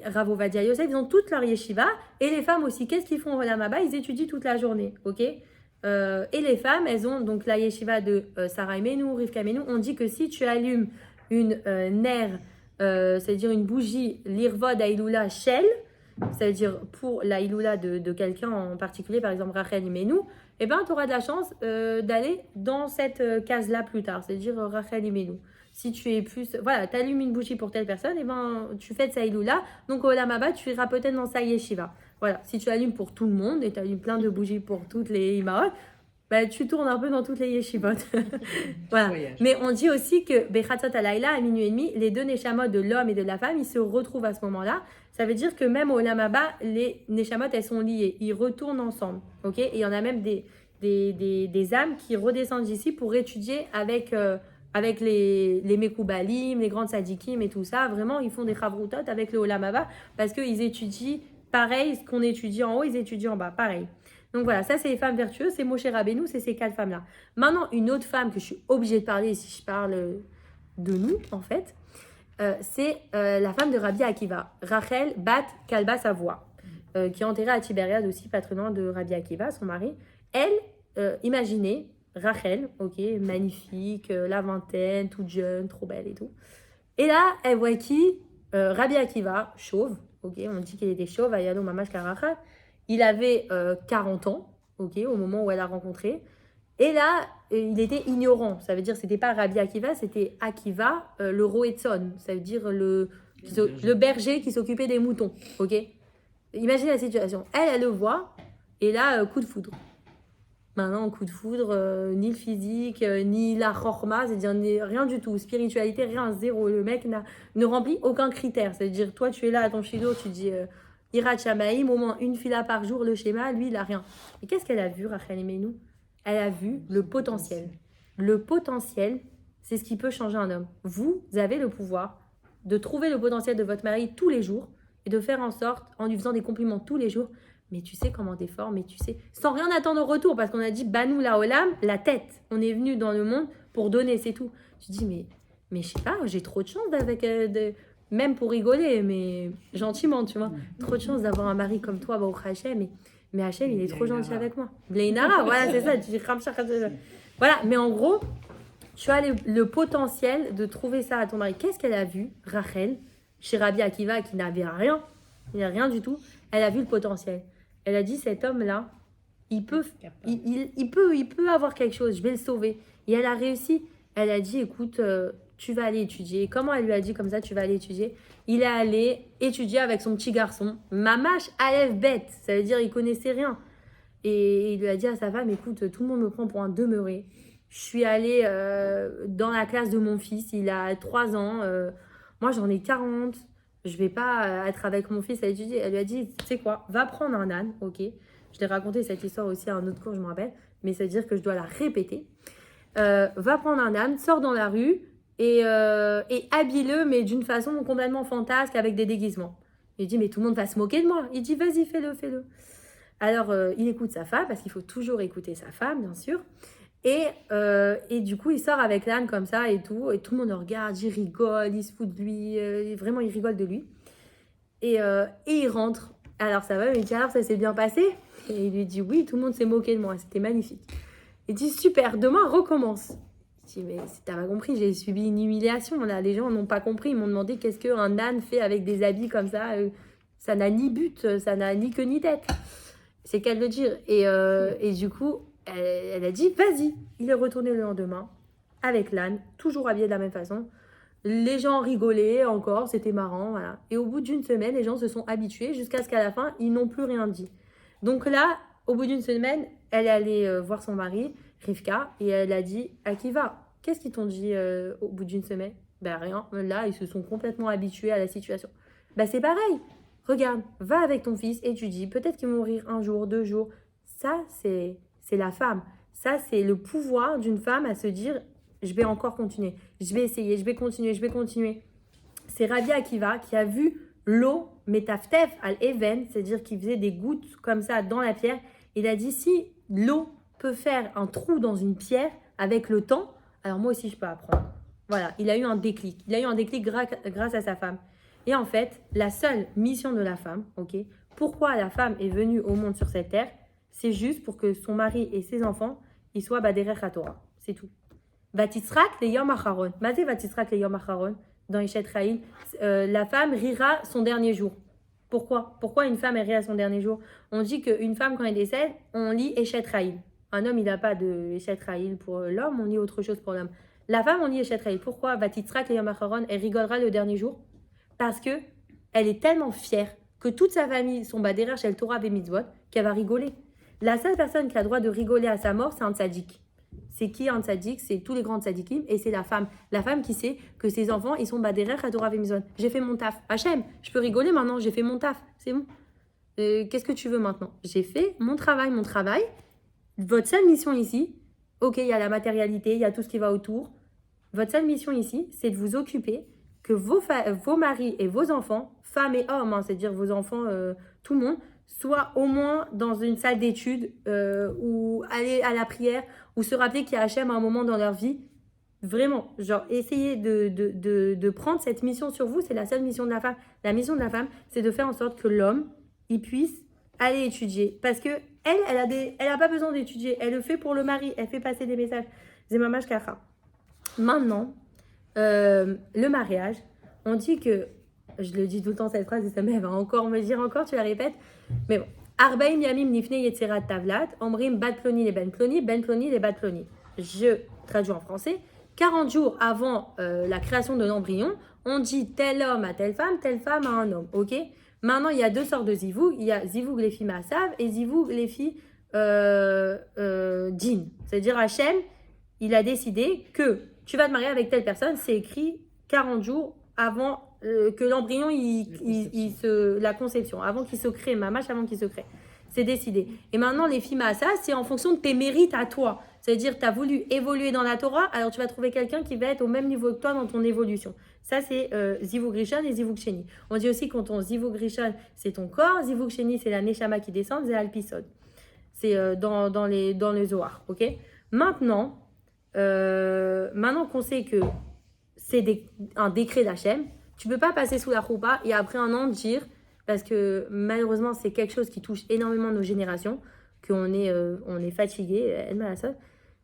Rav Ovadia Yosef, ils ont toutes leur yeshiva. Et les femmes aussi, qu'est-ce qu'ils font au Olam Haba? Ils étudient toute la journée, et les femmes, elles ont donc la yeshiva de Sarah Menou, Rivka Menou. On dit que si tu allumes une ner, c'est-à-dire une bougie, l'irvod Aïloula Shell, c'est-à-dire pour la Iloula de quelqu'un en particulier, par exemple Rachel Imenou, tu auras de la chance d'aller dans cette case-là plus tard, c'est-à-dire Rachel Imenou. Si tu es plus, voilà, tu allumes une bougie pour telle personne, tu fais de sa Iloula, donc au Olam Haba, tu iras peut-être dans sa yeshiva. Voilà, si tu allumes pour tout le monde et tu allumes plein de bougies pour toutes les imaot, tu tournes un peu dans toutes les yeshivot. Voilà. Mais on dit aussi que Bechatzot Halayla, à minuit et demi, les 2 neshamot de l'homme et de la femme, ils se retrouvent à ce moment-là. Ça veut dire que même au Olam Haba, les neshamot, elles sont liées. Ils retournent ensemble. Et il y en a même des âmes qui redescendent ici pour étudier avec les Mekoubalim, les grandes sadikim et tout ça. Vraiment, ils font des chavrutot avec le Olam Haba parce qu'ils étudient pareil, ce qu'on étudie en haut, ils étudient en bas. Pareil. Donc voilà, ça c'est les femmes vertueuses, c'est Moshe Rabbeinu, c'est ces 4 femmes-là. Maintenant, une autre femme que je suis obligée de parler si je parle de nous, en fait, c'est la femme de Rabbi Akiva, Rachel Bat Kalba Savoie, qui est enterrée à Tibériade aussi, patronant de Rabbi Akiva, son mari. Elle, imaginez, Rachel, magnifique, la vingtaine, toute jeune, trop belle et tout. Et là, elle voit qui? Rabbi Akiva, chauve, on dit qu'il était chauve, Ayalo Mamash Karachal. Il avait 40 ans, au moment où elle a rencontré. Et là, il était ignorant. Ça veut dire que ce n'était pas Rabbi Akiva, c'était Akiva, le Roetson. Ça veut dire le berger qui s'occupait des moutons. Imaginez la situation. Elle le voit, et là, coup de foudre. Maintenant, coup de foudre, ni le physique, ni la chorma, c'est-à-dire rien du tout. Spiritualité, rien, zéro. Le mec ne remplit aucun critère. C'est-à-dire, toi, tu es là à ton shido, tu dis... Hirat Shamaïm, au moins une fila par jour, le schéma, lui, il n'a rien. Et qu'est-ce qu'elle a vu, Rachel Imenou? Elle a vu le potentiel. Le potentiel, c'est ce qui peut changer un homme. Vous avez le pouvoir de trouver le potentiel de votre mari tous les jours et de faire en sorte, en lui faisant des compliments tous les jours, mais tu sais comment t'es fort, mais tu sais, sans rien attendre au retour, parce qu'on a dit, Banou la Olam, la tête. On est venu dans le monde pour donner, c'est tout. Tu dis, mais je sais pas, j'ai trop de chance avec... même pour rigoler, mais gentiment, tu vois. Trop de chance d'avoir un mari comme toi, Baruch Hashem, mais Hashem, il est trop gentil avec moi. Bleinara, voilà, c'est ça. Tu dis, voilà, mais en gros, tu as le potentiel de trouver ça à ton mari. Qu'est-ce qu'elle a vu, Rachel, chez Rabbi Akiva, qui n'avait rien, il n'y a rien du tout. Elle a vu le potentiel. Elle a dit, cet homme-là, il peut avoir quelque chose, je vais le sauver. Et elle a réussi. Elle a dit, écoute... tu vas aller étudier. Comment elle lui a dit comme ça, tu vas aller étudier? Il est allé étudier avec son petit garçon. Mamash Aleph bête, ça veut dire il connaissait rien. Et il lui a dit à sa femme, écoute, tout le monde me prend pour un demeuré. Je suis allée dans la classe de mon fils, il a 3 ans. Moi, j'en ai 40. Je vais pas être avec mon fils à étudier. Elle lui a dit, tu sais quoi, va prendre un âne, Je t'ai raconté cette histoire aussi à un autre cours, je me rappelle. Mais ça veut dire que je dois la répéter. Va prendre un âne, sors dans la rue, et habille-le, mais d'une façon complètement fantasque avec des déguisements. Il dit, mais tout le monde va se moquer de moi. Il dit, vas-y, fais-le. Alors, il écoute sa femme, parce qu'il faut toujours écouter sa femme, bien sûr. Et du coup, il sort avec l'âne comme ça et tout le monde le regarde, il rigole, il se fout de lui, vraiment, il rigole de lui. Et il rentre. Alors ça va, il dit, alors ça s'est bien passé? Et il lui dit, oui, tout le monde s'est moqué de moi, c'était magnifique. Il dit, super, demain, recommence. Je dis, mais t'as pas compris, j'ai subi une humiliation, là, les gens n'ont pas compris, ils m'ont demandé qu'est-ce qu'un âne fait avec des habits comme ça, ça n'a ni but, ça n'a ni queue ni tête. C'est qu'à le dire. Et du coup, elle a dit, vas-y. Il est retourné le lendemain avec l'âne, toujours habillé de la même façon. Les gens rigolaient encore, c'était marrant, voilà. Et au bout d'une semaine, les gens se sont habitués jusqu'à ce qu'à la fin, ils n'ont plus rien dit. Donc là, au bout d'une semaine, elle est allée voir son mari, Rivka, et elle a dit, Akiva, qu'est-ce qu'ils t'ont dit au bout d'une semaine? Ben rien, là, ils se sont complètement habitués à la situation. Ben c'est pareil, regarde, va avec ton fils, étudie, peut-être qu'ils vont rire un jour, 2 jours. Ça, c'est la femme. Ça, c'est le pouvoir d'une femme à se dire, je vais encore continuer, je vais essayer, je vais continuer. C'est Rabbi Akiva qui a vu l'eau metaftef al-even, c'est-à-dire qu'il faisait des gouttes comme ça dans la pierre. Il a dit, si l'eau peut faire un trou dans une pierre avec le temps, alors moi aussi je peux apprendre. Voilà, il a eu un déclic. Il a eu un déclic grâce à sa femme. Et en fait, la seule mission de la femme, ok, pourquoi la femme est venue au monde sur cette terre, c'est juste pour que son mari et ses enfants, ils soient baderech HaTorah. C'est tout. Vatitzrak le Yom Acharon. Mazé Vatitzrak le Yom Acharon. Dans Ishet Raïl, la femme rira son dernier jour. Pourquoi une femme rira son dernier jour? On dit qu'une femme, quand elle décède, on lit Ishet Raïl. Un homme, il n'a pas de Ishet Raïl pour l'homme, on lit autre chose pour l'homme. La femme, on lit Ishet Raïl. Pourquoi Vatitzrak le Yom Acharon, elle rigolera le dernier jour? Parce que elle est tellement fière que toute sa famille sont baderech shel Torah ve mitzvot qu'elle va rigoler. La seule personne qui a le droit de rigoler à sa mort, c'est un tzaddik. C'est qui un tzaddik? C'est tous les grands tzaddikim et c'est la femme. La femme qui sait que ses enfants, ils sont baderech à Torah ve mitzvot. J'ai fait mon taf. Hachem, je peux rigoler maintenant, j'ai fait mon taf. C'est bon. Qu'est-ce que tu veux maintenant? J'ai fait mon travail. Votre seule mission ici, ok, il y a la matérialité, il y a tout ce qui va autour. Votre seule mission ici, c'est de vous occuper que vos maris et vos enfants, femmes et hommes, hein, c'est-à-dire vos enfants, tout le monde, soient au moins dans une salle d'études ou aller à la prière ou se rappeler qu'il y a Hachem à un moment dans leur vie. Vraiment, genre, essayez de prendre cette mission sur vous, c'est la seule mission de la femme. La mission de la femme, c'est de faire en sorte que l'homme, il puisse aller étudier. Parce que elle a pas besoin d'étudier, elle le fait pour le mari, elle fait passer des messages. Zemamash Kacha. Maintenant, le mariage, on dit que, je le dis tout le temps cette phrase et ça va encore me dire encore, tu la répètes, mais bon, Arbaim yamim nifne yetzerat tavlat, omrim bat ploni les ben ploni les bat ploni. Je traduis en français, 40 jours avant la création de l'embryon, on dit tel homme à telle femme à un homme, ok? Maintenant, il y a 2 sortes de zivoug, il y a zivoug les filles maasav et zivoug les filles din. C'est-à-dire Hachem, il a décidé que tu vas te marier avec telle personne, c'est écrit 40 jours avant que l'embryon, la conception, avant qu'il se crée, mamache avant qu'il se crée. C'est décidé. Et maintenant, les filles ça, c'est en fonction de tes mérites à toi. C'est-à-dire, tu as voulu évoluer dans la Torah, alors tu vas trouver quelqu'un qui va être au même niveau que toi dans ton évolution. Ça, c'est Zivug Rishon et Zivug Sheni. On dit aussi quand ton Zivug Rishon, c'est ton corps, Zivug Sheni, c'est la Neshama qui descend, c'est Alpisod. C'est dans le Zohar, ok? Maintenant qu'on sait que c'est un décret d'Hachem, tu ne peux pas passer sous la choupa et après un an dire, parce que malheureusement c'est quelque chose qui touche énormément nos générations, qu'on est fatigué,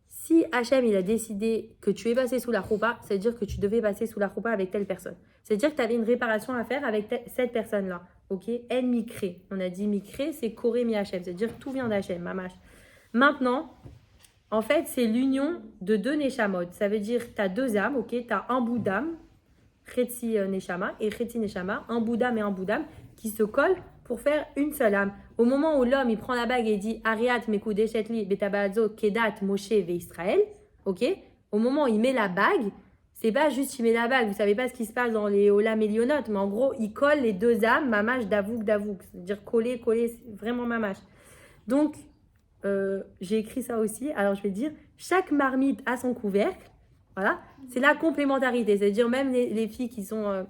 si Hachem il a décidé que tu es passé sous la choupa, ça veut dire que tu devais passer sous la choupa avec telle personne. C'est-à-dire que tu avais une réparation à faire avec cette personne-là. Ok? En mikré. On a dit mikré, c'est koré mi Hachem. C'est-à-dire que tout vient d'Hachem, mamash. Maintenant, en fait, c'est l'union de 2 neshamot. Ça veut dire que tu as 2 âmes, ok? Tu as un bout d'âme, Chetzi Neshama et Chetzi Neshama, un bout d'âme et un bout d'âme qui se collent pour faire une seule âme. Au moment où l'homme il prend la bague et dit Ariat Mekudeshetli Betabazo Kedat Moshe Ve Israël, ok? Au moment où il met la bague, c'est pas juste il met la bague, vous savez pas ce qui se passe dans les Olam et Lionot, mais en gros il colle les 2 âmes, mamash davouk, c'est-à-dire coller, vraiment mamash. Donc j'ai écrit ça aussi, alors je vais dire chaque marmite a son couvercle. Voilà, c'est la complémentarité, c'est-à-dire même les filles qui sont...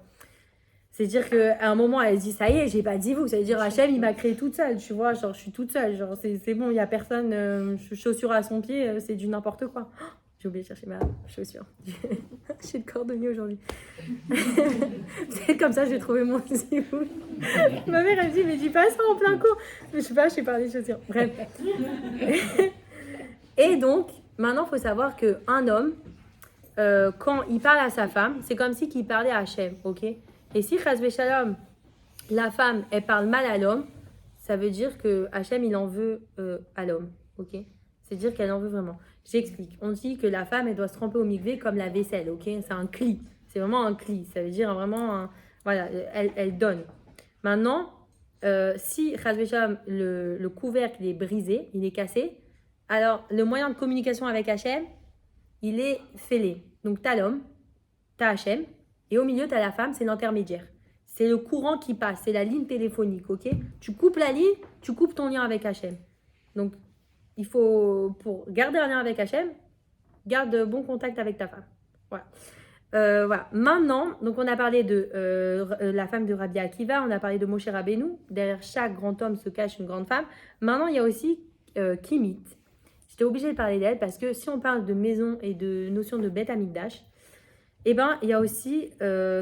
C'est-à-dire qu'à un moment, elle se dit, ça y est, j'ai pas dit vous. Ça veut dire, Hachem, il m'a créé toute seule, tu vois. Genre, je suis toute seule. Genre, c'est bon, il y a personne, chaussure à son pied, c'est du n'importe quoi. Oh, j'ai oublié de chercher ma chaussure. J'ai le cordonnier aujourd'hui. C'est comme ça, j'ai trouvé mon ziboun. Ma mère, elle me dit, mais dis pas ça en plein cours. Mais je sais pas, je sais pas des chaussures. Bref. Et donc, maintenant, il faut savoir qu'un homme, quand il parle à sa femme, c'est comme si qu'il parlait à Hachem, ok? Et si, chas v'shalom, la femme, elle parle mal à l'homme, ça veut dire que Hachem, il en veut à l'homme, ok? C'est-à-dire qu'elle en veut vraiment. J'explique. On dit que la femme, elle doit se tremper au mikvé comme la vaisselle, ok? C'est un cli. C'est vraiment un cli. Ça veut dire vraiment, voilà, elle donne. Maintenant, si, chas v'shalom, le couvercle, il est brisé, il est cassé, alors le moyen de communication avec Hachem, il est fêlé. Donc, tu as l'homme, tu as Hachem, et au milieu, tu as la femme, c'est l'intermédiaire. C'est le courant qui passe, c'est la ligne téléphonique, ok? Tu coupes la ligne, tu coupes ton lien avec Hachem. Donc, il faut, pour garder un lien avec Hachem, garde bon contact avec ta femme. Voilà. Voilà. Maintenant, donc on a parlé de la femme de Rabbi Akiva, on a parlé de Moshe Rabbeinu. Derrière chaque grand homme se cache une grande femme. Maintenant, il y a aussi Kimit. J'étais obligée de parler d'elle parce que si on parle de maison et de notion de Beth Amikdash, eh ben, il y a aussi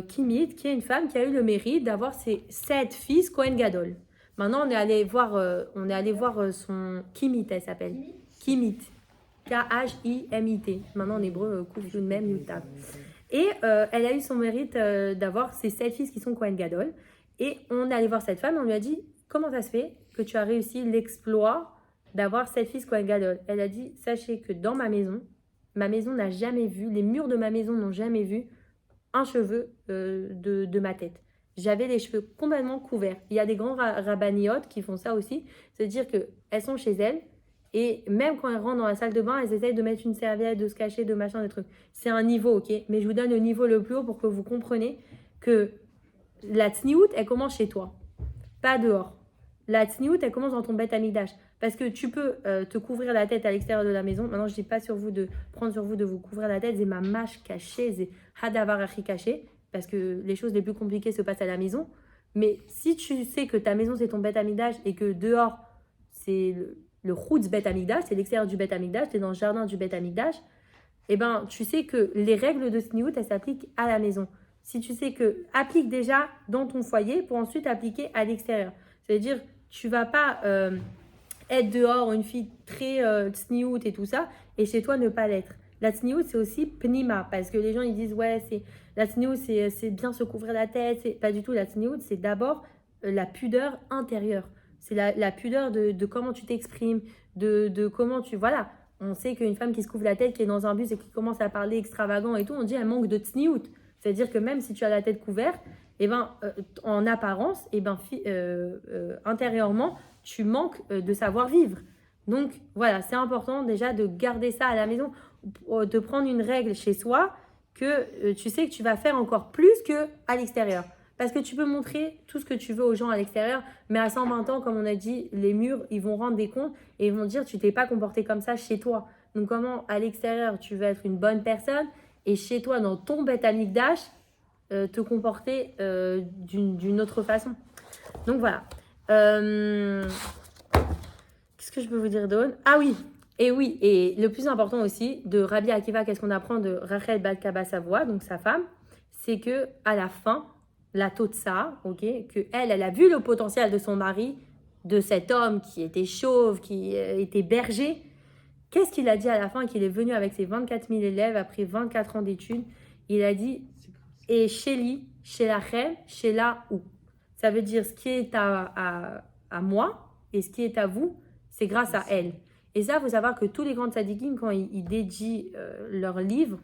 Kimit, qui est une femme qui a eu le mérite d'avoir ses 7 fils Kohen Gadol. Maintenant, on est allé voir son Kimit, elle s'appelle. Kimit. K-H-I-M-I-T. Maintenant, en hébreu, Kouf Yud Mem Yud Tav. Et elle a eu son mérite d'avoir ses 7 fils qui sont Kohen Gadol. Et on est allé voir cette femme, on lui a dit, comment ça se fait que tu as réussi l'exploit d'avoir 7 fils Kohen Gadol? Elle a dit, sachez que dans ma maison n'a jamais vu, les murs de ma maison n'ont jamais vu un cheveu de ma tête. J'avais les cheveux complètement couverts. Il y a des grands rabbaniotes qui font ça aussi, c'est-à-dire qu'elles sont chez elles, et même quand elles rentrent dans la salle de bain, elles essayent de mettre une serviette, de se cacher, de machin, des trucs. C'est un niveau, ok? Mais je vous donne le niveau le plus haut pour que vous compreniez que la tsniout, elle commence chez toi, pas dehors. La tsniout, elle commence dans ton Beth Amikdash. Parce que tu peux te couvrir la tête à l'extérieur de la maison. Maintenant, je ne dis pas sur vous de prendre sur vous de vous couvrir la tête. C'est ma mâche cachée, c'est hadavar achi caché. Parce que les choses les plus compliquées se passent à la maison. Mais si tu sais que ta maison, c'est ton Beth Amikdash et que dehors, c'est le chutz Beth Amikdash, c'est l'extérieur du Beth Amikdash, tu es dans le jardin du Beth Amikdash, eh ben, tu sais que les règles de Sniout, elles s'appliquent à la maison. Si tu sais que, applique déjà dans ton foyer pour ensuite appliquer à l'extérieur. C'est-à-dire, tu vas pas être dehors une fille très Sniout et tout ça, et chez toi ne pas l'être. La Sniout, c'est aussi Pnima, parce que les gens ils disent, ouais, la Sniout, c'est bien se couvrir la tête. Pas du tout, la Sniout, c'est d'abord la pudeur intérieure. C'est la pudeur de comment tu t'exprimes, de comment tu... Voilà, on sait qu'une femme qui se couvre la tête, qui est dans un bus et qui commence à parler extravagant et tout, on dit elle manque de tsniout. C'est-à-dire que même si tu as la tête couverte, eh ben, en apparence, eh ben, intérieurement, tu manques de savoir-vivre. Donc, voilà, c'est important déjà de garder ça à la maison, de prendre une règle chez soi que tu sais que tu vas faire encore plus qu'à l'extérieur. Parce que tu peux montrer tout ce que tu veux aux gens à l'extérieur, mais à 120 ans, comme on a dit, les murs, ils vont rendre des comptes et ils vont dire tu t'es pas comporté comme ça chez toi. Donc comment à l'extérieur, tu veux être une bonne personne et chez toi, dans ton Beth Amikdash, te comporter d'une autre façon. Donc voilà. Qu'est-ce que je peux vous dire d'autre? Ah oui, et le plus important aussi, de Rabbi Akiva, qu'est-ce qu'on apprend de Rachel Bat Kaba Savoie, donc sa femme, c'est que à la fin, la Totsa, ok, que elle a vu le potentiel de son mari, de cet homme qui était chauve, qui était berger. Qu'est-ce qu'il a dit à la fin? Qu'il est venu avec ses 24 000 élèves après 24 ans d'études. Il a dit et Sheli, Shelachem, Shela ou. Ça veut dire ce qui est à moi et ce qui est à vous, c'est grâce à elle. Et ça, il faut savoir que tous les grands tzadikim, quand ils dédient leurs livres,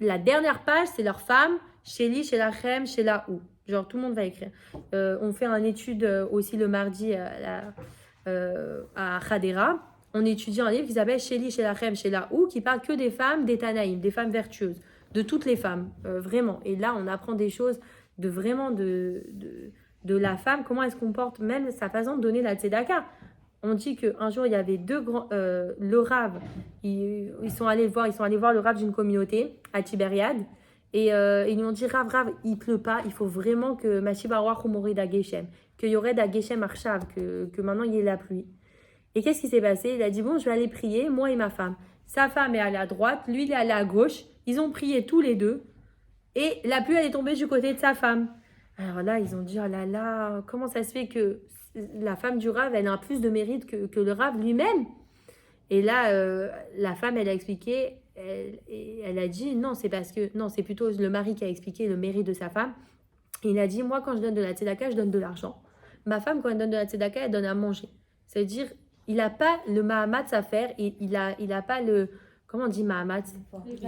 la dernière page, c'est leur femme. Sheli, Shelachem, Shela ou. Genre, tout le monde va écrire. On fait une étude aussi le mardi à Khadera. On étudie un livre qui s'appelle Sheli, Shelachem, Shela ou, qui parle que des femmes, des Tanaïm, des femmes vertueuses, de toutes les femmes, vraiment. Et là, on apprend des choses de vraiment de la femme, comment elle se comporte, même sa façon de donner la tzedaka. On dit qu'un jour, il y avait deux grands... le Rav, ils sont allés voir le Rav d'une communauté à Tibériade. Et ils lui ont dit, Rav, il pleut pas, il faut vraiment que Mashibaroach Umori da Geshem, qu'il y aurait da Geshem Arshav, que maintenant il y ait la pluie. Et qu'est-ce qui s'est passé? Il a dit, bon, je vais aller prier, moi et ma femme. Sa femme est allée à droite, lui il est allé à gauche. Ils ont prié tous les deux. Et la pluie elle est tombée du côté de sa femme. Alors là, ils ont dit, oh là là, comment ça se fait que la femme du Rav, elle a plus de mérite que le Rav lui-même? Et là, la femme, elle a expliqué, elle a dit, non, c'est plutôt le mari qui a expliqué le mérite de sa femme. Et il a dit, moi, quand je donne de la tzedaka, je donne de l'argent. Ma femme, quand elle donne de la tzedaka, elle donne à manger. C'est-à-dire, il n'a pas le mahamat à faire, il n'a pas le, comment on dit mahamat?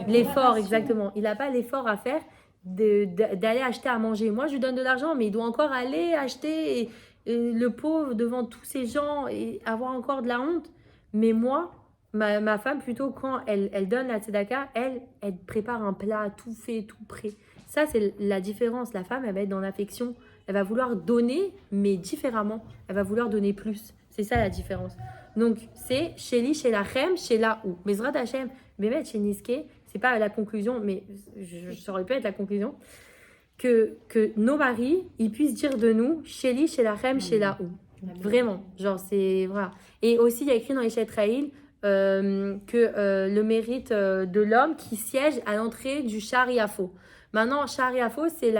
L'effort, exactement. Il n'a pas l'effort à faire d'aller acheter à manger. Moi, je lui donne de l'argent, mais il doit encore aller acheter le pauvre devant tous ces gens et avoir encore de la honte. Mais moi, ma femme, plutôt, quand elle donne la tzedaka, elle prépare un plat tout fait, tout prêt. Ça, c'est la différence. La femme, elle va être dans l'affection. Elle va vouloir donner, mais différemment. Elle va vouloir donner plus. C'est ça la différence. Donc, c'est chez li, chez la chem, chez la ou. Mais Zrat Hashem, Bémet, chez Niske, c'est pas la conclusion, mais ça aurait pu être la conclusion, que nos maris, ils puissent dire de nous, chez li, chez la chem, chez la ou. Vraiment. Genre, c'est. Voilà. Et aussi, il y a écrit dans Ishet Raïl que le mérite de l'homme qui siège à l'entrée du Shar Yafo. Maintenant, Shar Yafo, c'est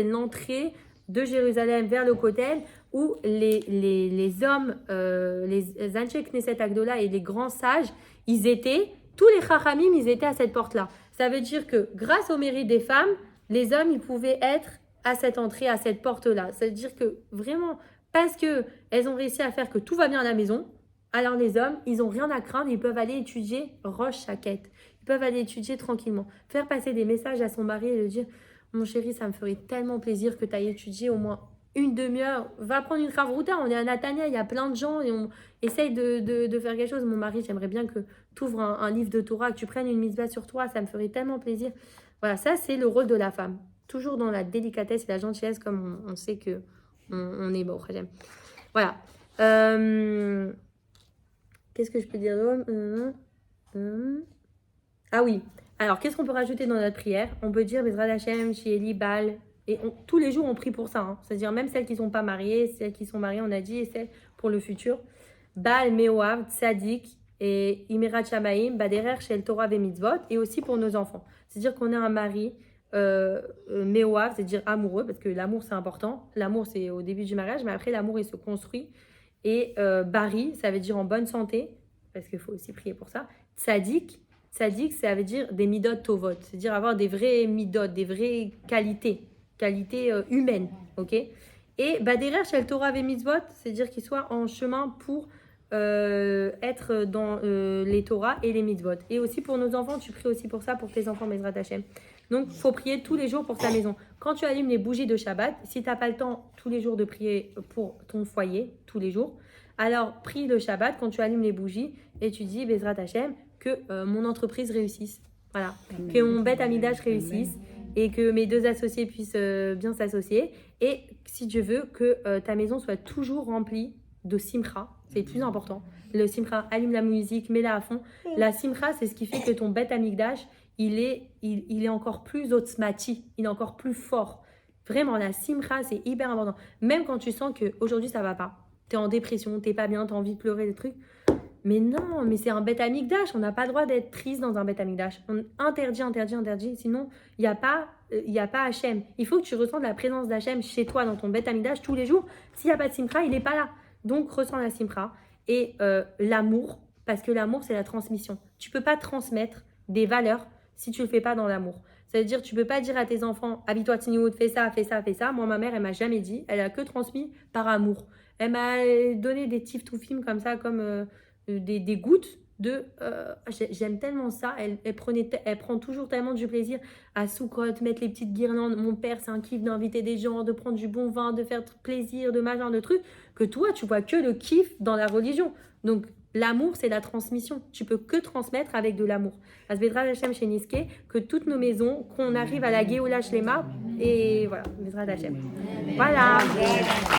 l'entrée de Jérusalem vers le Kotel, où les hommes, les Anshe Knesset Agdola et les grands sages, tous les Chachamim, ils étaient à cette porte-là. Ça veut dire que grâce au mérite des femmes, les hommes, ils pouvaient être à cette entrée, à cette porte-là. Ça veut dire que vraiment, parce qu'elles ont réussi à faire que tout va bien à la maison, alors les hommes, ils n'ont rien à craindre, ils peuvent aller étudier Rosh Shaket. Ils peuvent aller étudier tranquillement. Faire passer des messages à son mari et lui dire « Mon chéri, ça me ferait tellement plaisir que tu ailles étudier au moins une demi-heure. Va prendre une Chavruta, on est à Natania, il y a plein de gens et on essaye de faire quelque chose. Mon mari, j'aimerais bien que tu ouvres un livre de Torah, que tu prennes une mitzvah sur toi, ça me ferait tellement plaisir. » Voilà, ça c'est le rôle de la femme. Toujours dans la délicatesse et la gentillesse, comme on sait que on est beau. Voilà. Qu'est-ce que je peux dire d'autre? Ah oui. Alors, qu'est-ce qu'on peut rajouter dans notre prière? On peut dire Bezrat Hashem, Shieli, Baal. Et tous les jours, on prie pour ça. Hein. C'est-à-dire même celles qui ne sont pas mariées, celles qui sont mariées, on a dit, et celles pour le futur. Baal, Meoav, Tzadik et Imirat Shamaim, Baderer, Shel Torah ve Mitzvot. Et aussi pour nos enfants. C'est-à-dire qu'on a un mari Meoav, c'est-à-dire amoureux, parce que l'amour, c'est important. L'amour, c'est au début du mariage, mais après, l'amour, il se construit. Et Bari, ça veut dire en bonne santé, parce qu'il faut aussi prier pour ça. Tzadik, ça veut dire des midot tovot, c'est-à-dire avoir des vrais midot, des vraies qualités humaines, ok? Et Baderer shel Torah ve mitzvot, c'est-à-dire qu'il soit en chemin pour être dans les Torah et les mitzvot. Et aussi pour nos enfants, tu pries aussi pour ça, pour tes enfants, Bezrat Hashem. Donc, il faut prier tous les jours pour ta maison. Quand tu allumes les bougies de Shabbat, si tu n'as pas le temps tous les jours de prier pour ton foyer, tous les jours, alors prie le Shabbat quand tu allumes les bougies et tu dis, Bezrat Hashem, que mon entreprise réussisse. Voilà. Que mon Beth Amidash réussisse et que mes deux associés puissent bien s'associer. Et si Dieu veut, que ta maison soit toujours remplie de simcha. C'est le plus important. Le simcha, allume la musique, mets-la à fond. La simcha, c'est ce qui fait que ton Beth Amikdash, il est encore plus otzmati, il est encore plus fort. Vraiment, la simcha, c'est hyper important. Même quand tu sens qu'aujourd'hui, ça va pas. Tu es en dépression, tu n'es pas bien, tu as envie de pleurer, des trucs. Mais non, mais c'est un Beth Amikdash. On n'a pas le droit d'être triste dans un Beth Amikdash. On interdit. Sinon, il n'y a pas Hachem. Il faut que tu ressentes la présence d'Hachem chez toi, dans ton Beth Amikdash, tous les jours. S'il n'y a pas de simcha, il n'est pas là. Donc, ressens la simcha. Et l'amour, parce que l'amour, c'est la transmission. Tu ne peux pas transmettre des valeurs si tu ne le fais pas dans l'amour. Ça veut dire, tu ne peux pas dire à tes enfants, habille-toi Tsiniout, fais ça. Moi, ma mère, elle m'a jamais dit. Elle a que transmis par amour. Elle m'a donné des tiftoufim comme ça, comme des gouttes de j'aime tellement ça. Elle prend toujours tellement du plaisir à Soukot, mettre les petites guirlandes. Mon père, c'est un kiff d'inviter des gens, de prendre du bon vin, de faire plaisir, de machin, de trucs, que toi, tu vois que le kiff dans la religion. Donc, l'amour, c'est la transmission. Tu peux que transmettre avec de l'amour. Bezrat Hashem chez Niske, que toutes nos maisons, qu'on arrive à la Géoula Shlema, et voilà, Bezrat Hashem. Voilà.